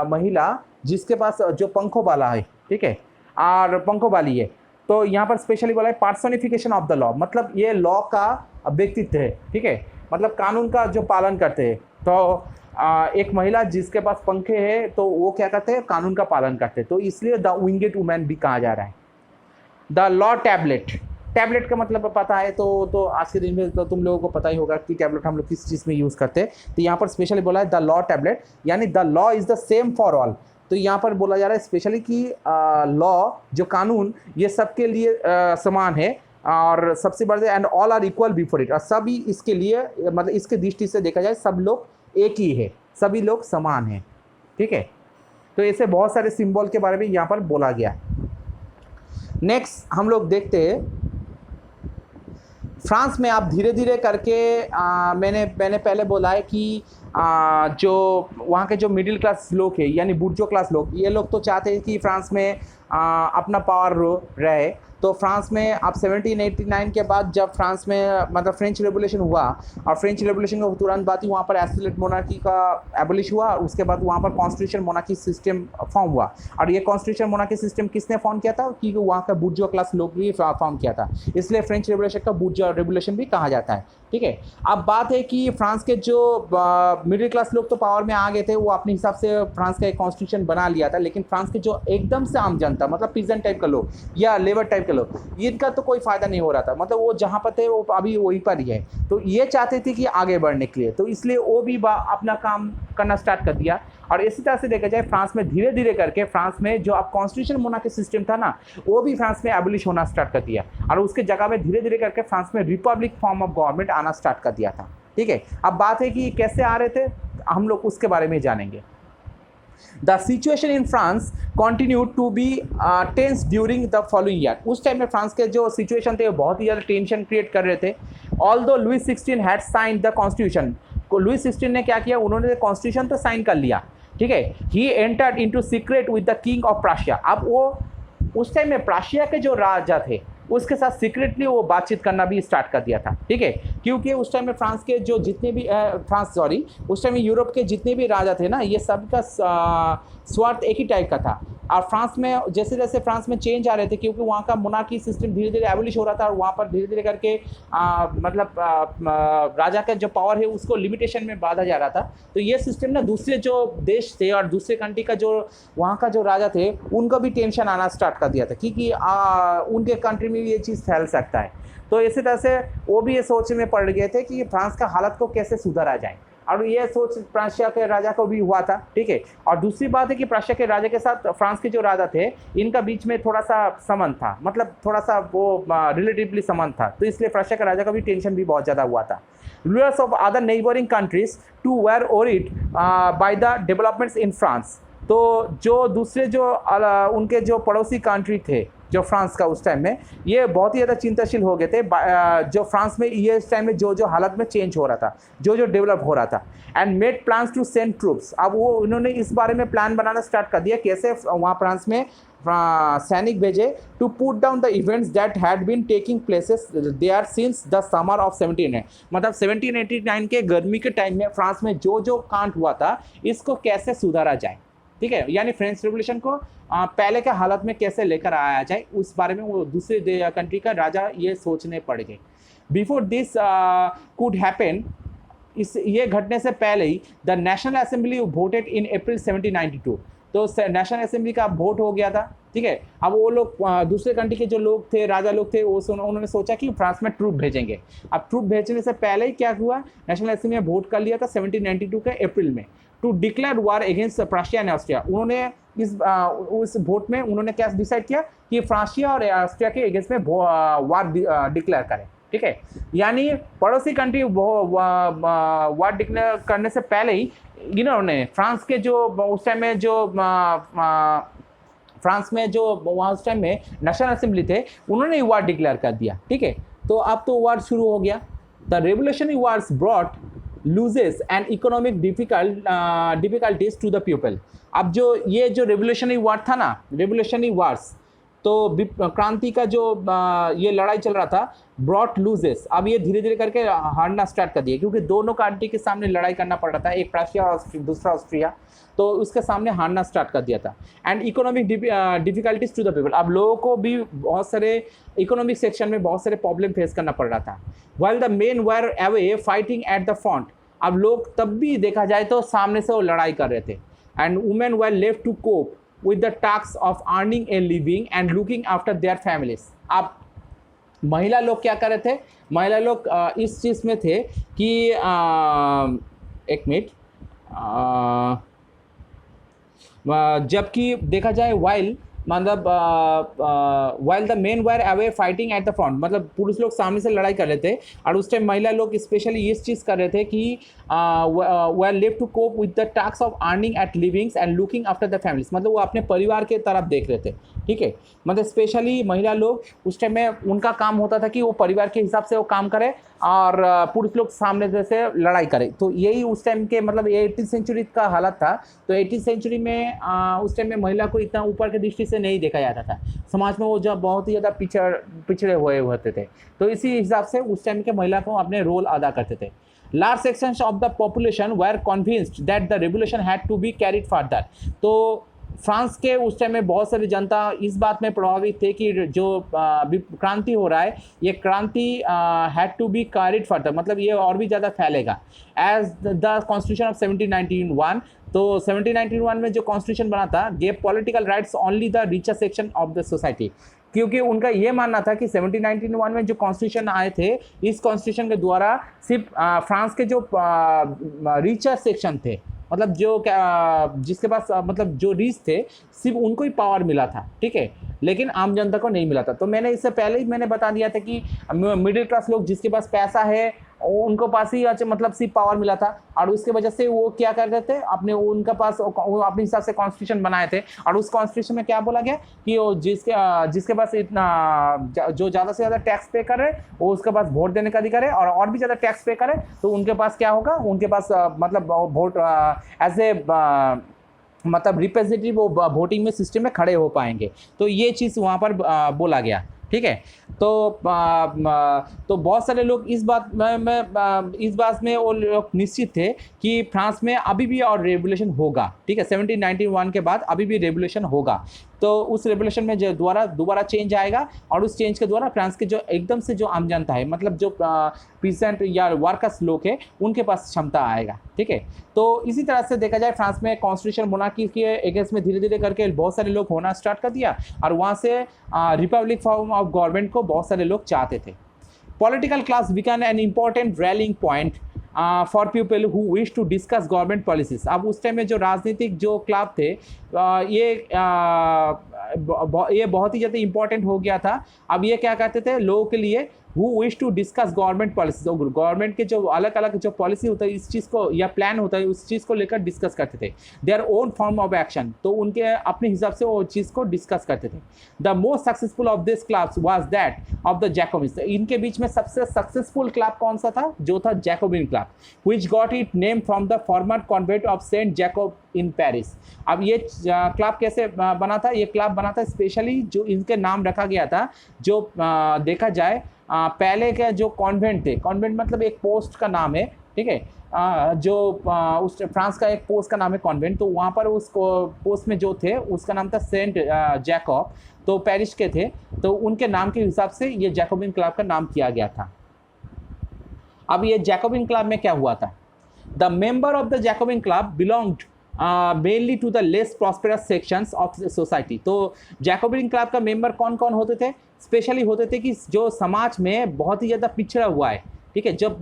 महिला जिसके पास जो पंखों वाला है, ठीक है, और पंखों वाली है, तो यहाँ पर स्पेशली बोला है पर्सोनिफिकेशन ऑफ द लॉ, मतलब ये लॉ का व्यक्तित्व है, ठीक है, मतलब कानून का जो पालन करते हैं। तो एक महिला जिसके पास पंखे हैं, तो वो क्या करते हैं, कानून का पालन करते हैं, तो इसलिए द विंगेड वुमैन भी कहा जा रहा है। The law tablet. टैबलेट का मतलब पता है, तो आज के दिन में तो तुम लोगों को पता ही होगा कि टैबलेट हम लोग किस चीज़ में यूज़ करते हैं। तो यहाँ पर स्पेशली बोला है द लॉ टैबलेट, यानी the law is the same for all. तो यहाँ पर बोला जा रहा है स्पेशली कि लॉ जो कानून ये सबके लिए समान है, और सबसे बड़े and all are equal before it, और सभी इसके लिए, मतलब इसके दृष्टि से देखा जाए सब लोग एक ही है, सभी लोग समान हैं, ठीक है। तो ऐसे बहुत सारे सिंबल के बारे में यहाँ पर बोला गया। नेक्स्ट हम लोग देखते हैं फ्रांस में। आप धीरे धीरे करके मैंने पहले बोला है कि जो वहाँ के जो मिडिल क्लास लोग हैं, यानी बुर्जो क्लास लोग, ये लोग तो चाहते हैं कि फ्रांस में अपना पावर रहे। तो फ्रांस में अब 1789 के बाद जब फ्रांस में मतलब फ्रेंच रेवोल्यूशन हुआ, और फ्रेंच रेवोल्यूशन के तुरंत बाद ही वहाँ पर एब्सोल्यूट मोनार्की का एबलिश हुआ, और उसके बाद वहाँ पर कॉन्स्टिट्यूशन मोनार्की सिस्टम फॉर्म हुआ। और ये कॉन्स्टिट्यूशन मोनार्की सिस्टम किसने फॉर्म किया था, क्योंकि वहाँ का बुर्जुआ क्लास लोग भी फॉर्म किया था, इसलिए फ्रेंच रेवोल्यूशन का बुर्जुआ रेवोल्यूशन भी कहा जाता है, ठीक है। अब बात है कि फ्रांस के जो मिडिल क्लास लोग तो पावर में आ गए थे, वो अपने हिसाब से फ्रांस का एक कॉन्स्टिट्यूशन बना लिया था, लेकिन फ्रांस के जो एकदम से आम जनता, मतलब पीजेंट टाइप का लोग या लेबर टाइप के लोग, इनका तो कोई फायदा नहीं हो रहा था, मतलब वो जहाँ पर थे वो अभी वहीं पर ही है। तो ये चाहते थे कि आगे बढ़ने के लिए, तो इसलिए वो भी अपना काम करना स्टार्ट कर दिया। और इसी तरह से देखा जाए फ्रांस में धीरे धीरे करके फ्रांस में जो अब कॉन्स्टिट्यूशन मोनार्की सिस्टम था ना, वो भी फ्रांस में एबलिश होना स्टार्ट कर दिया, और उसके जगह में धीरे धीरे करके फ्रांस में रिपब्लिक फॉर्म ऑफ गवर्नमेंट आना स्टार्ट कर दिया था, ठीक है। अब बात है कि कैसे आ रहे थे, हम लोग उसके बारे में जानेंगे। The situation in France continued to be tense during the following year। उस टाइम में फ्रांस के जो सिचुएशन थे वो बहुत ही ज़्यादा टेंशन क्रिएट कर रहे थे। Although Louis 16 had sign the constitution, Louis 16 ने क्या किया, उन्होंने कॉन्स्टिट्यूशन तो साइन कर लिया, ठीक है। He entered into secret with the king of Prussia. अब वो उस टाइम में प्राशिया के जो राजा थे उसके साथ सीक्रेटली वो बातचीत करना भी स्टार्ट कर दिया था, ठीक है, क्योंकि उस टाइम में फ्रांस के जो जितने भी उस टाइम में यूरोप के जितने भी राजा थे ना, ये सबका स्वार्थ एक ही टाइप का था। और फ्रांस में जैसे जैसे फ्रांस में चेंज आ रहे थे, क्योंकि वहाँ का मोनार्की सिस्टम धीरे धीरे एबलिश हो रहा था, और वहाँ पर धीरे धीरे करके राजा का जो पावर है उसको लिमिटेशन में बांधा जा रहा था। तो ये सिस्टम ना दूसरे जो देश थे और दूसरे कंट्री का जो वहाँ का जो राजा थे उनको भी टेंशन आना स्टार्ट कर दिया था, क्योंकि उनके कंट्री में भी ये चीज़ फैल सकता है। तो इसी तरह से वो भी ये सोच में पड़ गए थे कि फ्रांस का हालत को कैसे सुधारा जाए, और ये सोच प्राशिया के राजा को भी हुआ था, ठीक है। और दूसरी बात है कि प्राशिया के राजा के साथ फ्रांस के जो राजा थे इनका बीच में थोड़ा सा संबंध था, मतलब थोड़ा सा वो रिलेटिवली संबंध था, तो इसलिए प्राशिया के राजा का भी टेंशन भी बहुत ज़्यादा हुआ था। Rulers of other neighbouring countries too were worried by the developments in France. तो जो दूसरे जो उनके जो पड़ोसी कंट्री थे, जो फ्रांस का उस टाइम में, ये बहुत ही ज़्यादा चिंताशील हो गए थे जो फ्रांस में ये इस टाइम में जो हालत में चेंज हो रहा था, जो डेवलप हो रहा था, and made plans to send troops. अब वो उन्होंने इस बारे में प्लान बनाना स्टार्ट कर दिया कैसे वहाँ फ्रांस में सैनिक भेजे to put down the events that had been taking places there since the summer of 1789, मतलब 1789 के गर्मी के टाइम में फ्रांस में जो कांड हुआ था इसको कैसे सुधारा जाए, ठीक है, यानी फ्रेंच रेवोल्यूशन को पहले के हालत में कैसे लेकर आया जाए उस बारे में वो दूसरे कंट्री का राजा ये सोचने पड़ गए। बिफोर दिस कुड हैपन, इस ये घटने से पहले ही the national assembly voted in April 1792, तो नेशनल असेंबली का वोट हो गया था, ठीक है। अब वो लोग दूसरे कंट्री के जो लोग थे, राजा लोग थे, वो उन्होंने सोचा कि फ्रांस में ट्रूप भेजेंगे। अब ट्रूप भेजने से पहले ही क्या हुआ, नेशनल असेंबली में वोट कर लिया था 1792 के अप्रैल में to declare war against Francia and Austria. उन्होंने उस वोट में उन्होंने क्या डिसाइड किया कि फ्रांसिया और ऑस्ट्रिया के अगेंस्ट में वार डिक्लेयर करें, ठीक है। यानी पड़ोसी कंट्री वार डिक्लेयर करने से पहले ही इन्होंने फ्रांस के जो उस टाइम में जो फ्रांस में जो वहाँ उस टाइम में नेशनल असेंबली थे उन्होंने वार डिक्लेयर कर दिया, ठीक है। तो अब तो वार शुरू हो गया। The revolutionary wars brought losses and economic difficulties to the people. अब जो ये जो रेवोल्यूशनरी वार था ना, रेवोल्यूशनरी वार्स, तो क्रांति का जो ये लड़ाई चल रहा था, ब्रॉट लूजेस, अब ये धीरे धीरे करके हारना स्टार्ट कर दिया क्योंकि दोनों कंट्री के सामने लड़ाई करना पड़ रहा था, एक फ्रांसिया और दूसरा ऑस्ट्रिया, तो उसके सामने हारना स्टार्ट कर दिया था। And economic difficulties to the people, अब लोगों को भी बहुत सारे इकोनॉमिक सेक्शन में बहुत सारे प्रॉब्लम फेस करना पड़ रहा था। While the main were away fighting at the front, अब लोग तब भी देखा जाए तो सामने से वो लड़ाई कर रहे थे। And women were left to cope with the task of earning a living and looking after their families। अब महिला लोग क्या कर रहे थे, महिला लोग इस चीज़ में थे कि एक मिनट, जबकि देखा जाए वाइल मतलब while the main were away fighting at the front, मतलब पुरुष लोग सामने से लड़ाई कर रहे थे और उस टाइम महिला लोग स्पेशली इस चीज़ कर रहे थे कि वे आर लिव to cope with the task of earning a livings and looking after the families, मतलब वो अपने परिवार के तरफ देख रहे थे, ठीक है। मतलब स्पेशली महिला लोग उस टाइम में उनका काम होता था कि वो परिवार के हिसाब से वो काम करे और पुरुष लोग सामने जैसे लड़ाई करें। तो यही उस टाइम के मतलब 18th सेंचुरी का हालत था। तो 18th सेंचुरी में उस टाइम में महिला को इतना ऊपर की दृष्टि से नहीं देखा जाता था समाज में, वो जब बहुत ही ज़्यादा पिछड़े हुए होते थे, तो इसी हिसाब से उस टाइम के महिला को अपने रोल अदा करते थे। Large sections of the population were convinced that the revolution had to be carried further. तो फ्रांस के उस टाइम में बहुत सारी जनता इस बात में प्रभावित थे कि जो क्रांति हो रहा है, ये क्रांति had to be carried further, मतलब ये और भी ज़्यादा फैलेगा। एज द कॉन्स्टिट्यूशन ऑफ 1791, तो 1791 में जो कॉन्स्टिट्यूशन बना था gave political rights only the richer section of the society, क्योंकि उनका ये मानना था कि 1791 में जो कॉन्स्टिट्यूशन आए थे, इस कॉन्स्टिट्यूशन के द्वारा सिर्फ फ्रांस के जो रिचर सेक्शन थे, मतलब जो जिसके पास मतलब जो रिच थे, सिर्फ उनको ही पावर मिला था, ठीक है, लेकिन आम जनता को नहीं मिला था। तो मैंने इससे पहले ही मैंने बता दिया था कि मिडिल क्लास लोग जिसके पास पैसा है उनको पास ही मतलब सिर्फ पावर मिला था, और उसके वजह से वो क्या करते थे, अपने उनका पास वो अपने हिसाब से कॉन्स्टिट्यूशन बनाए थे। और उस कॉन्स्टिट्यूशन में क्या बोला गया कि वो जिसके पास इतना जो ज़्यादा से ज़्यादा टैक्स पे करे वो उसके पास वोट देने का अधिकार है, और भी ज़्यादा टैक्स पे करे तो उनके पास क्या होगा, उनके पास मतलब वोट एज ए मतलब रिप्रेजेंटेटिव वो वोटिंग में सिस्टम में खड़े हो पाएंगे। तो ये चीज़ वहाँ पर बोला गया, ठीक है। तो बहुत सारे लोग इस बात में वो लोग निश्चित थे कि फ्रांस में अभी भी और रेवोल्यूशन होगा, ठीक है। 1791 के बाद अभी भी रेवोल्यूशन होगा, तो उस रेवोल्यूशन में जो दोबारा चेंज आएगा, और उस चेंज के द्वारा फ्रांस के जो एकदम से जो आम जनता है, मतलब जो पीसेंट या वर्कर्स लोग हैं, उनके पास क्षमता आएगा, ठीक है। तो इसी तरह से देखा जाए फ्रांस में कॉन्स्टिट्यूशन मोनार्की के अगेंस्ट में धीरे धीरे करके बहुत सारे लोग होना स्टार्ट कर दिया, और वहाँ से रिपब्लिक फॉर्म ऑफ गवर्नमेंट को बहुत सारे लोग चाहते थे। Political class become an important rallying point for people who wish to discuss government policies. अब उस टाइम में जो राजनीतिक जो क्लब थे, ये ये बहुत ही ज़्यादा इंपॉर्टेंट हो गया था। अब ये क्या करते थे लोगों के लिए, who wish to discuss government policy, तो गवर्नमेंट के जो अलग अलग जो पॉलिसी होता है इस चीज़ को या प्लान होता है उस चीज़ को लेकर डिस्कस करते थे। Their own form of action, तो उनके अपने हिसाब से वो चीज़ को डिस्कस करते थे। The most successful of this clubs was that of the Jacobins, इनके बीच में सबसे सक्सेसफुल क्लब कौन सा था, जो था Jacobin club, which got it name from the former convent of saint Jacob in Paris. अब ये क्लब कैसे बना था, ये क्लब बना था स्पेशली, जो इनके नाम रखा गया था, जो देखा जाए पहले के जो कॉन्वेंट थे, कॉन्वेंट मतलब एक पोस्ट का नाम है, ठीक है, जो उस फ्रांस का एक पोस्ट का नाम है कॉन्वेंट, तो वहाँ पर उस पोस्ट में जो थे उसका नाम था सेंट जैकब, तो पेरिस के थे, तो उनके नाम के हिसाब से ये जैकोबिन क्लब का नाम किया गया था। अब ये जैकोबिन क्लब में क्या हुआ था, the member of the Jacobin club belonged mainly to the less prosperous sections of society. तो जैकोबिन क्लब का मेंबर कौन कौन होते थे, स्पेशली होते थे कि जो समाज में बहुत ही ज़्यादा पिछड़ा हुआ है, ठीक है, जब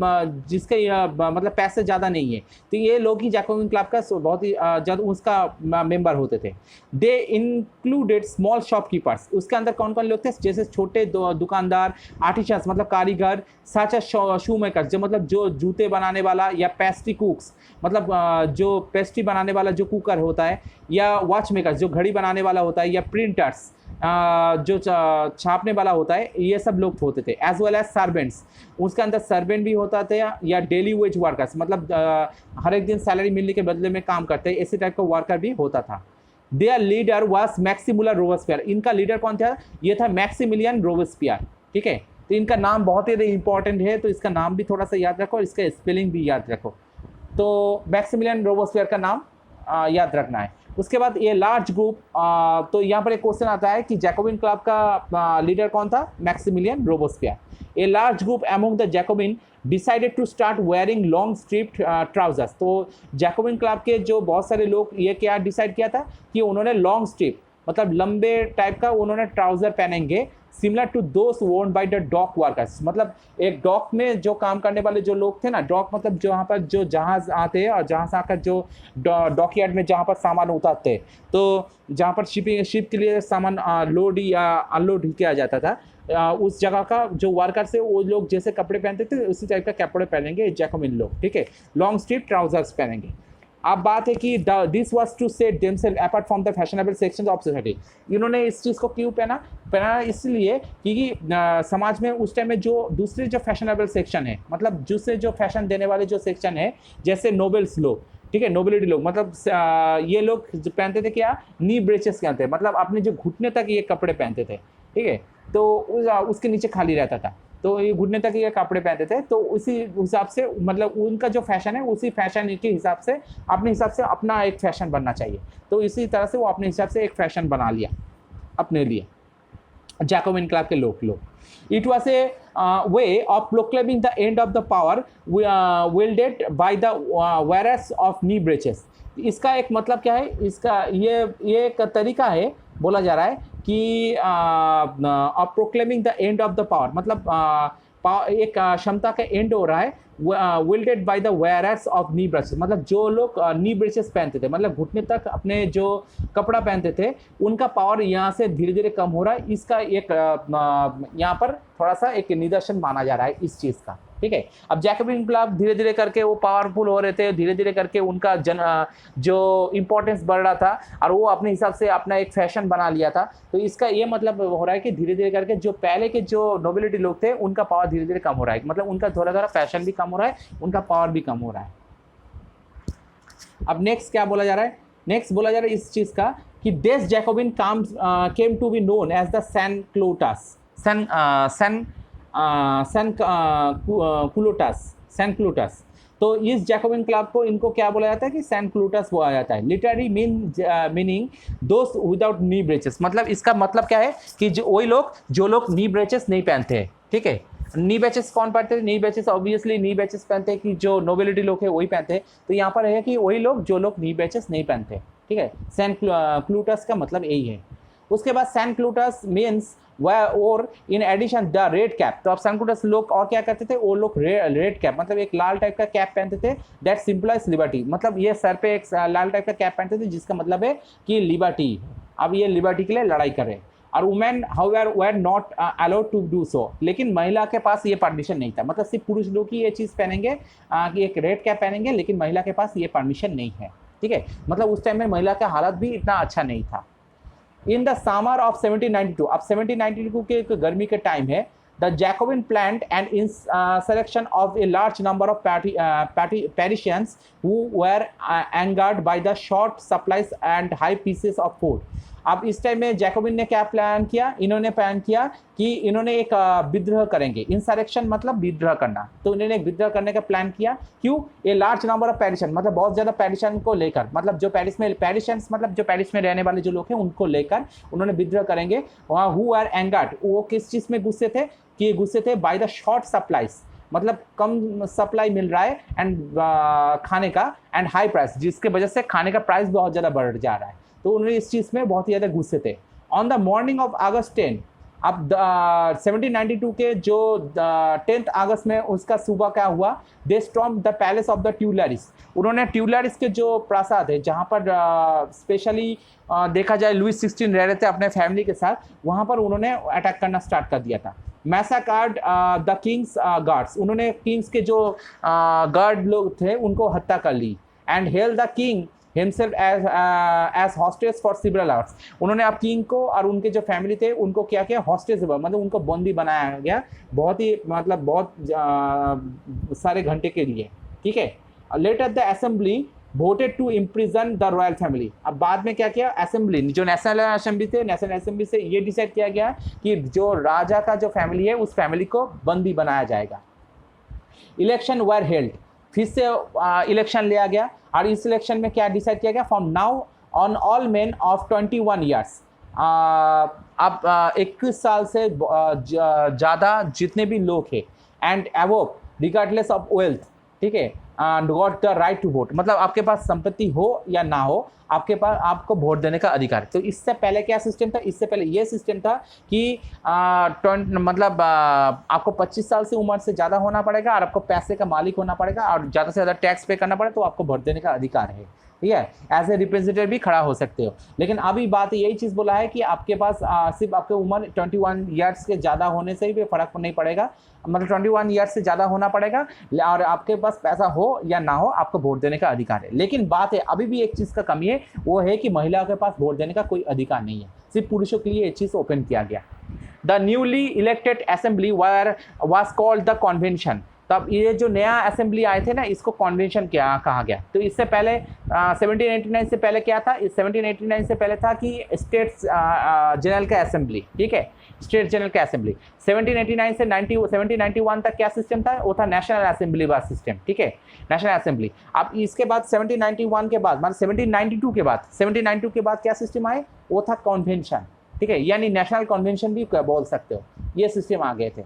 जिसके मतलब पैसे ज़्यादा नहीं है, तो ये लोग ही जैकोबिन क्लब का बहुत ही ज़्यादा उसका मेंबर होते थे। दे इंक्लूडेड स्मॉल शॉपकीपर्स, उसके अंदर कौन कौन लोग थे, जैसे छोटे दुकानदार, आर्टिशंस मतलब कारीगर, सच शू मेकर जो मतलब जो जूते बनाने वाला, या पेस्ट्री कुक्स मतलब जो पेस्ट्री बनाने वाला जो कुकर होता है, या वॉच मेकर जो घड़ी बनाने वाला होता है, या प्रिंटर्स जो छापने वाला होता है, ये सब लोग होते थे। एज वेल एज सर्वेंट्स, उसके अंदर सर्वेंट भी होता थे, या डेली वेज वर्कर्स मतलब हर एक दिन सैलरी मिलने के बदले में काम करते हैं, इसी टाइप का वर्कर भी होता था। देयर लीडर वाज मैक्सिमुलर रोबेस्पियर, इनका लीडर कौन था, ये था मैक्सिमिलियन रोबेस्पियर, ठीक है, तो इनका नाम बहुत ही इंपॉर्टेंट है, तो इसका नाम भी थोड़ा सा याद रखो, इसका स्पेलिंग भी याद रखो। तो मैक्सिमिलियन रोबेस्पियर का नाम याद रखना है। उसके बाद ये लार्ज ग्रुप, तो यहाँ पर एक क्वेश्चन आता है कि जैकोबिन क्लब का लीडर कौन था, Maximilian Robespierre. A large group among the Jacobin decided to start wearing long striped trousers, तो जैकोबिन क्लब के जो बहुत सारे लोग ये क्या डिसाइड किया था कि उन्होंने लॉन्ग स्ट्रिप मतलब लंबे टाइप का उन्होंने ट्राउजर पहनेंगे, similar to those worn by the dock workers, मतलब एक डॉक में जो काम करने वाले जो लोग थे ना, डॉक मतलब जहाँ पर जो जहाज आते हैं और जहाँ से आकर जो डॉक यार्ड में जहाँ पर सामान उतारते हैं, तो जहाँ पर शिप के लिए सामान लोड या अनलोड किया जाता था, उस जगह का जो वर्कर्स है वो लोग जैसे कपड़े पहनते थे उसी टाइप का कपड़े पहनेंगे जैकोबिन लोग, ठीक है, लॉन्ग स्ट्रिप ट्राउजर्स पहनेंगे। अब बात है कि this was to set themself apart from the fashionable sections of society, इन्होंने इस चीज़ को क्यों पहना इसलिए क्योंकि समाज में उस टाइम में जो दूसरे जो फैशनेबल सेक्शन है, मतलब दूसरे जो फैशन देने वाले जो सेक्शन है, जैसे नोबल्स लोग, ठीक है, नोबिलिटी लोग, मतलब ये लोग पहनते थे क्या, नी ब्रेचेस कहते हैं, मतलब अपने जो घुटने तक ये कपड़े पहनते थे, ठीक है, तो उसके नीचे खाली रहता था, तो ये घुटने तक ये कपड़े पहनते थे, तो उसी हिसाब से मतलब उनका जो फैशन है उसी फैशन के हिसाब से अपने हिसाब से अपना एक फैशन बनना चाहिए, तो इसी तरह से वो अपने हिसाब से एक फैशन बना लिया अपने लिए जैकोबिन क्लब के लोग। It was a way of proclaiming the end of the power wielded by the wearers of knee breeches। इसका एक मतलब क्या है, इसका ये एक तरीका है, बोला जा रहा है कि of proclaiming the end of the power, मतलब एक क्षमता का एंड हो रहा है, विल्डेड बाय द वेयरर्स ऑफ नी ब्रेचेस, मतलब जो लोग नी ब्रेचेस पहनते थे, मतलब घुटने तक अपने जो कपड़ा पहनते थे, उनका पावर यहाँ से धीरे धीरे कम हो रहा है। इसका एक यहाँ पर थोड़ा सा एक निदर्शन माना जा रहा है इस चीज़ का, ठीक है। अब जैकोबिन क्लब धीरे धीरे करके वो पावरफुल हो रहे थे, धीरे धीरे करके उनका जो इम्पोर्टेंस बढ़ रहा था और वो अपने हिसाब से अपना एक फैशन बना लिया था। तो इसका ये मतलब हो रहा है कि धीरे धीरे करके जो पहले के जो नोबिलिटी लोग थे उनका पावर धीरे धीरे कम हो रहा है, मतलब उनका थोड़ा थोड़ा फैशन भी कम हो रहा है, उनका पावर भी कम हो रहा है। अब नेक्स्ट क्या बोला जा रहा है, नेक्स्ट बोला जा रहा है इस चीज़ का कि this Jacobin came to be known as the sansculottes. तो इस जैकोबिन क्लब को इनको क्या बोला जाता है कि सैनक्लूटस बोला जाता है। लिटररी मीनिंग दोस्त विदाउट नी ब्रेचेस, मतलब इसका मतलब क्या है कि वही लोग जो लोग नी ब्रेचेस नहीं पहनते हैं, ठीक है। नी ब्रेचेस कौन पहनते हैं, नी ब्रेचेस ऑब्वियसली नी ब्रेचेस पहनते हैं कि जो नोबिलिटी लोग है वही पहनते हैं। तो यहाँ पर है कि वही लोग जो लोग नी ब्रेचेस नहीं पहनते, ठीक है। सैनक्लूटस का मतलब यही है। उसके बाद सैनक्लूटस मीन्स और in addition the red cap. तो अब सैनक्लूटस लोग और क्या करते थे, वो लोग रेड कैप मतलब एक लाल टाइप का कैप पहनते थे, दैट सिंपलाइज लिबर्टी, मतलब ये सर पे एक लाल टाइप का कैप पहनते थे जिसका मतलब है कि लिबर्टी, अब ये लिबर्टी के लिए लड़ाई कर रहे हैं। और women however were not allowed to do so, लेकिन महिला के पास ये परमिशन नहीं था, मतलब सिर्फ पुरुष लोग ही ये चीज़ पहनेंगे कि एक रेड कैप पहनेंगे, लेकिन महिला के पास ये परमिशन नहीं है, ठीक है। मतलब उस टाइम में महिला का हालत भी इतना अच्छा नहीं था। इन द समर ऑफ 1792, अब 1792 के गर्मी के टाइम है, the Jacobian planned an insurrection of a large number of Parisians who were angered by the short supplies and high prices of food. अब इस टाइम में जैकोबिन ने क्या प्लान किया, इन्होंने प्लान किया कि इन्होंने एक विद्रोह करेंगे। इंसरेक्शन मतलब विद्रोह करना, तो इन्होंने एक विद्रोह करने का प्लान किया। क्यों? ए लार्ज नंबर ऑफ पेरिशन, मतलब बहुत ज़्यादा पेरिशन को लेकर, मतलब जो पेरिस में पेरिशंस मतलब जो पेरिस में रहने वाले जो लोग हैं उनको लेकर उन्होंने विद्रोह करेंगे। वहाँ हु आर एंगर्ड, वो किस चीज़ में गुस्से थे कि गुस्से थे बाय द शॉर्ट सप्लाईज, मतलब कम सप्लाई मिल रहा है एंड खाने का, एंड हाई प्राइस, जिसके वजह से खाने का प्राइस बहुत ज़्यादा बढ़ जा रहा है, तो उन्होंने इस चीज़ में बहुत ही ज़्यादा गुस्से थे। ऑन द मॉर्निंग ऑफ अगस्त 10, अब 1792 के जो 10 अगस्त में उसका सुबह क्या हुआ, they storm the palace of the Tuileries, उन्होंने ट्यूलरिस के जो प्रासाद है जहाँ पर स्पेशली देखा जाए लुइस 16 रह रहे थे अपने फैमिली के साथ, वहाँ पर उन्होंने अटैक करना स्टार्ट कर दिया था। मैसाकार्ड द किंग्स गार्ड्स, उन्होंने किंग्स के जो गार्ड लोग थे उनको हत्या कर ली। And held the king himself as hostage for several hours, उन्होंने अब किंग को और उनके जो फैमिली थे उनको क्या किया, हॉस्टेज मतलब उनको बंदी बनाया गया, बहुत ही मतलब बहुत सारे घंटे के लिए, ठीक है। Later the assembly voted to imprison the royal family, अब बाद में क्या किया, असेंबली जो नेशनल असेंबली थे, नेशनल असेंबली से ये डिसाइड किया गया कि जो राजा का जो फैमिली है उस फैमिली को बंदी बनाया जाएगा। इलेक्शन वर हेल्ड, फिर से इलेक्शन लिया गया, और इस इलेक्शन में क्या डिसाइड किया गया, from now on all men of 21 years, अब 21 साल से ज़्यादा जितने भी लोग हैं, and above regardless of wealth, ठीक है, got the right to vote, मतलब आपके पास संपत्ति हो या ना हो, आपके पास आपको वोट देने का अधिकार है। तो इससे पहले क्या सिस्टम था, इससे पहले ये सिस्टम था कि मतलब आपको 25 साल से उम्र से ज़्यादा होना पड़ेगा और आपको पैसे का मालिक होना पड़ेगा और ज़्यादा से ज़्यादा टैक्स पे करना पड़े तो आपको वोट देने का अधिकार है, ठीक है। एज ए रिप्रेजेंटेटिव भी खड़ा हो सकते हो। लेकिन अभी बात यही चीज़ बोला है कि आपके पास सिर्फ आपके उम्र 21 ईयर्स के ज़्यादा होने से भी फ़र्क नहीं पड़ेगा, मतलब 21 ईयर्स से ज़्यादा होना पड़ेगा और आपके पास पैसा हो या ना हो आपको वोट देने का अधिकार है। लेकिन बात है अभी भी एक चीज़ का कमी है, वो है कि महिलाओं के पास वोट देने का कोई अधिकार नहीं है, सिर्फ पुरुषों के लिए ये चीज़ ओपन किया गया। The newly elected assembly was called the convention, तब ये जो नया असेंबली आए थे ना इसको कॉन्वेंशन क्या कहा गया। तो इससे पहले 1789 से पहले क्या था, 1789 से पहले था कि स्टेट्स जनरल का असेंबली, ठीक है, स्टेट जनरल का असेंबली। 1789 से 1791 तक क्या सिस्टम था, वो था नेशनल असेंबली वाला सिस्टम, ठीक है, नेशनल असेंबली। अब इसके बाद 1791 के बाद मतलब 1792 के बाद क्या सिस्टम आए, वो था कॉन्वेंशन, ठीक है, यानी नेशनल कॉन्वेंशन भी बोल सकते हो, ये सिस्टम आ गए थे।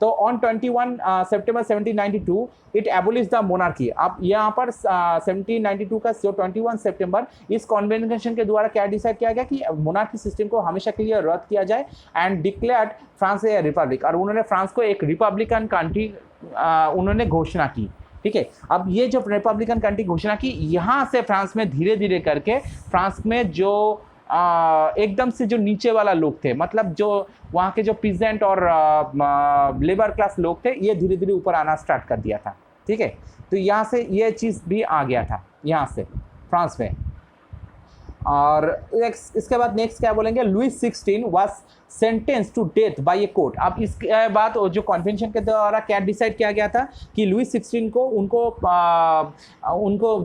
तो on 21 September 1792 it abolish the monarchy. अब यहाँ पर 1792 का जो 21 सितंबर इस कॉन्वेंशन के द्वारा क्या डिसाइड किया गया कि मोनार्की सिस्टम को हमेशा के लिए रद्द किया जाए and declared France A Republic, और उन्होंने फ्रांस को एक रिपब्लिकन कंट्री उन्होंने घोषणा की, ठीक है। अब ये जो रिपब्लिकन कंट्री घोषणा की, यहाँ से फ्रांस में धीरे धीरे करके फ्रांस में जो एकदम से जो नीचे वाला लोग थे, मतलब जो वहाँ के जो पीजेंट और लेबर क्लास लोग थे, ये धीरे धीरे ऊपर आना स्टार्ट कर दिया था, ठीक है। तो यहाँ से ये चीज़ भी आ गया था यहाँ से फ्रांस में। और इसके बाद नेक्स्ट क्या बोलेंगे, Louis 16 was sentence to death by a court. अब इसके बाद जो कॉन्वेंशन के द्वारा क्या डिसाइड किया गया था कि लुइस 16 को उनको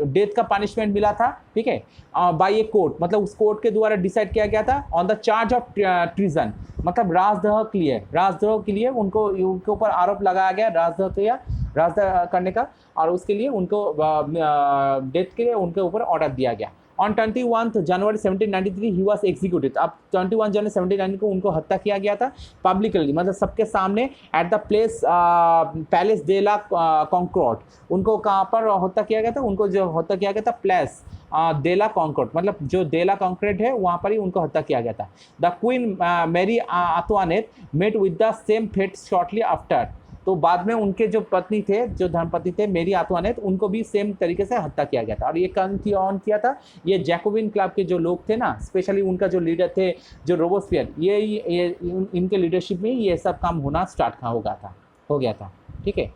डेथ का पनिशमेंट मिला था, ठीक है, बाय ए कोर्ट, मतलब उस कोर्ट के द्वारा डिसाइड किया गया था on the charge of treason, मतलब राजद्रोह के लिए उनके ऊपर आरोप लगाया गया राजद्रोह करने का, और उसके लिए उनको डेथ के लिए उनके ऊपर ऑर्डर दिया गया। On 21 January 1793 he was executed. अब 21 जनवरी 1793 को उनको हत्या किया गया था पब्लिकली, मतलब सबके सामने at the palace de la Concorde. उनको कहाँ पर हत्या किया गया था, उनको जो हत्या किया गया था प्लेस दे ला कॉन्कॉर्ड, मतलब जो दे ला कॉन्कॉर्ड है वहाँ पर ही उनको हत्या किया गया था। The queen Marie Antoinette met with the same fate shortly after. तो बाद में उनके जो पत्नी थे, जो धर्मपत्नी थे मेरी अंतोनेट, उनको भी सेम तरीके से हत्या किया गया था। और ये कौन किया था? ये जैकोबिन क्लब के जो लोग थे ना, स्पेशली उनका जो लीडर थे जो रोबोस्पियर, ये इनके लीडरशिप में ये सब काम होना स्टार्ट हो गया था। ठीक है,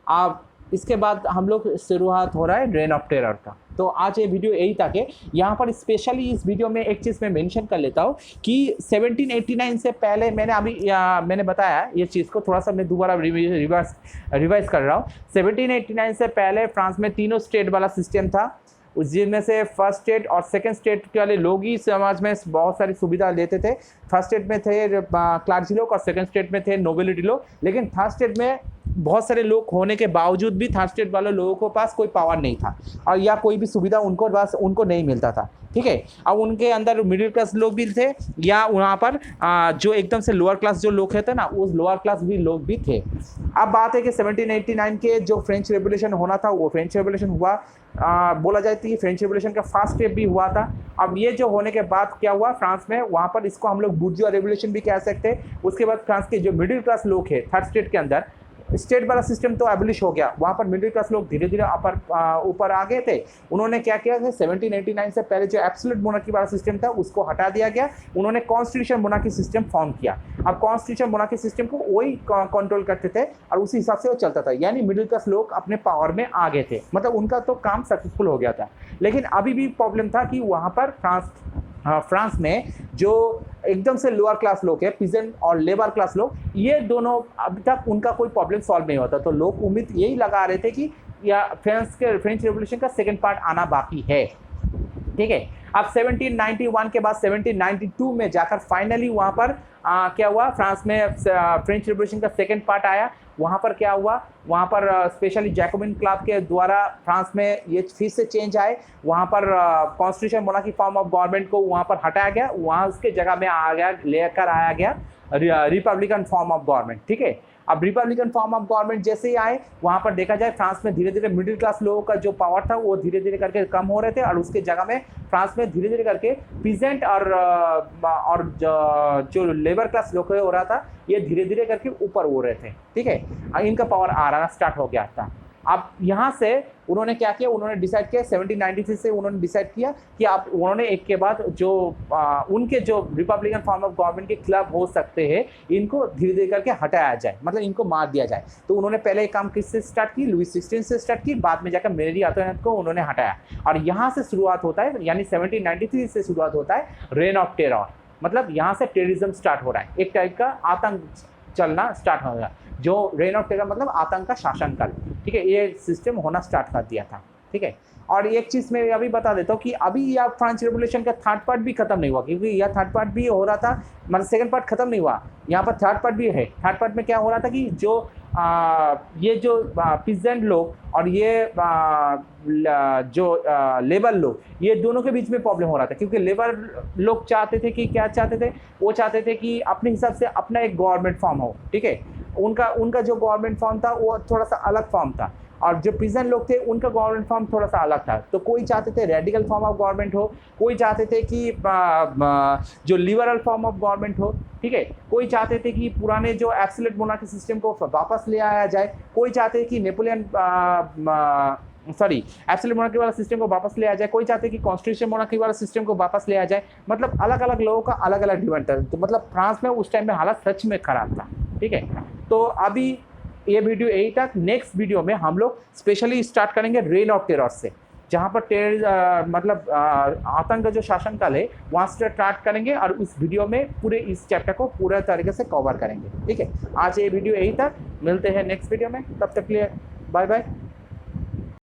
अब इसके बाद हम लोग शुरुआत हो रहा है रेन ऑफ टेरर का। तो आज ये वीडियो यही तक है। यहाँ पर स्पेशली इस वीडियो में एक चीज़ मैं मेंशन कर लेता हूँ कि 1789 से पहले मैंने बताया ये चीज़ को, थोड़ा सा मैं दोबारा रिवाइज कर रहा हूँ। 1789 से पहले फ्रांस में 3 स्टेट वाला सिस्टम था, जिनमें से फर्स्ट स्टेट और सेकंड स्टेट के वाले लोग ही समाज में बहुत सारी सुविधा लेते थे। फर्स्ट स्टेट में थे क्लार्जी लोग और सेकंड स्टेट में थे नोबिलिटी लोग। लेकिन थर्ड स्टेट में बहुत सारे लोग होने के बावजूद भी थर्ड स्टेट वाले लोगों के पास कोई पावर नहीं था और या कोई भी सुविधा उनको नहीं मिलता था। ठीक है, अब उनके अंदर मिडिल क्लास लोग भी थे या वहाँ पर जो एकदम से लोअर क्लास जो लोग थे ना, उस लोअर क्लास भी लोग भी थे। अब बात है कि 1789 के जो फ्रेंच रेवोल्यूशन होना था, वो फ्रेंच रेवोल्यूशन हुआ। बोला जाए तो ये फ्रेंच रेवोल्यूशन का फर्स्ट स्टेप भी हुआ था। अब ये जो होने के बाद क्या हुआ फ्रांस में, वहाँ पर इसको हम लोग बुर्जुआ रेवोल्यूशन भी कह सकते हैं। उसके बाद फ्रांस के जो मिडिल क्लास लोग हैं थर्ड स्टेट के अंदर, स्टेट वाला सिस्टम तो एबलिश हो गया, वहाँ पर मिडिल क्लास लोग धीरे धीरे ऊपर आ गए थे। उन्होंने क्या किया कि 1789 से पहले जो एब्सोल्यूट मोनार्की वाला सिस्टम था उसको हटा दिया गया। उन्होंने कॉन्स्टिट्यूशन मोनार्की सिस्टम फॉर्म किया। अब कॉन्स्टिट्यूशन मोनार्की सिस्टम को वही कंट्रोल करते थे और उसी हिसाब से वो चलता था, यानी मिडिल क्लास लोग अपने पावर में आ गए थे, मतलब उनका तो काम सक्सेसफुल हो गया था। लेकिन अभी भी प्रॉब्लम था कि वहाँ पर फ्रांस में जो एकदम से लोअर क्लास लोग हैं, पीजेंट और लेबर क्लास लोग, ये दोनों अभी तक उनका कोई प्रॉब्लम सॉल्व नहीं होता। तो लोग उम्मीद यही लगा रहे थे कि या फ्रेंच रेवोल्यूशन का सेकेंड पार्ट आना बाकी है। ठीक है, अब 1791 के बाद 1792 में जाकर फाइनली वहाँ पर क्या हुआ, फ्रांस में फ्रेंच रेवोल्यूशन का सेकेंड पार्ट आया। वहाँ पर क्या हुआ, वहाँ पर स्पेशली जैकोबिन क्लब के द्वारा फ्रांस में ये फिर से चेंज आए। वहाँ पर constitution monarchy form of government को वहाँ पर हटाया गया, वहाँ उसके जगह में लेकर आया गया रिपब्लिकन फॉर्म ऑफ गवर्नमेंट। ठीक है, अब रिपब्लिकन फॉर्म ऑफ गवर्नमेंट जैसे ही आए, वहाँ पर देखा जाए फ्रांस में धीरे धीरे मिडिल क्लास लोगों का जो पावर था वो धीरे धीरे करके कम हो रहे थे और उसके जगह में फ्रांस में धीरे धीरे करके पीजेंट और जो लेबर क्लास लोग हो रहा था, ये धीरे धीरे करके ऊपर हो रहे थे। ठीक है, इनका पावर आ रहा स्टार्ट हो गया था। अब यहाँ से उन्होंने क्या किया, उन्होंने डिसाइड किया 1793 से उन्होंने डिसाइड किया कि आप उन्होंने एक के बाद जो उनके जो रिपब्लिकन फॉर्म ऑफ गवर्नमेंट के क्लब हो सकते हैं, इनको धीरे धीरे करके हटाया जाए, मतलब इनको मार दिया जाए। तो उन्होंने पहले एक काम किससे स्टार्ट की, लुई 16 से स्टार्ट की, बाद में जाकर मेरी अंतोनेट को उन्होंने हटाया। और यहाँ से शुरुआत होता है, यानी 1793 से शुरुआत होता है रेन ऑफ टेरर, मतलब यहाँ से टेररिज्म स्टार्ट हो रहा है, एक टाइप का आतंक चलना स्टार्ट हो गया, जो रेन ऑफ टेरर मतलब आतंक का शासनकाल। ठीक है, ये सिस्टम होना स्टार्ट कर दिया था। ठीक है, और एक चीज़ मैं अभी बता देता हूँ कि अभी यह फ्रेंच रेवोल्यूशन का थर्ड पार्ट भी खत्म नहीं हुआ, क्योंकि यह थर्ड पार्ट भी हो रहा था, मतलब सेकंड पार्ट खत्म नहीं हुआ, यहाँ पर थर्ड पार्ट भी है। थर्ड पार्ट में क्या हो रहा था कि ये जो पीजेंट लोग और ये जो लेबर लोग, ये दोनों के बीच में प्रॉब्लम हो रहा था, क्योंकि लेबर लोग चाहते थे कि क्या चाहते थे, वो चाहते थे कि अपने हिसाब से अपना एक गवर्नमेंट फॉर्म हो। ठीक है, उनका जो गवर्नमेंट फॉर्म था वो थोड़ा सा अलग फॉर्म था, और जो प्रिजन लोग थे उनका गवर्नमेंट फॉर्म थोड़ा सा अलग था। तो कोई चाहते थे रेडिकल फॉर्म ऑफ गवर्नमेंट हो, कोई चाहते थे कि जो लिबरल फॉर्म ऑफ गवर्नमेंट हो। ठीक है, कोई चाहते थे कि पुराने जो एब्सोल्यूट मोनार्की सिस्टम को वापस ले आया जाए, कोई चाहते थे कि एब्सोल्यूट मोनार्की वाला सिस्टम को वापस ले आया जाए, कोई चाहते कि कॉन्स्टिट्यूशन मोनार्की वाला सिस्टम को वापस ले आया जाए। मतलब अलग अलग लोगों का अलग अलग डिमांड था। तो मतलब फ्रांस में उस टाइम में हालत सच में खराब था। ठीक है, तो अभी ये वीडियो यही तक। नेक्स्ट वीडियो में हम लोग स्पेशली स्टार्ट करेंगे रेन ऑफ टेरर से, जहाँ पर मतलब आतंक का जो शासनकाल है वहाँ से स्टार्ट करेंगे, और उस वीडियो में पूरे इस चैप्टर को पूरे तरीके से कवर करेंगे। ठीक है, आज ये वीडियो यही तक, मिलते हैं नेक्स्ट वीडियो में, तब तक के लिए बाय बाय।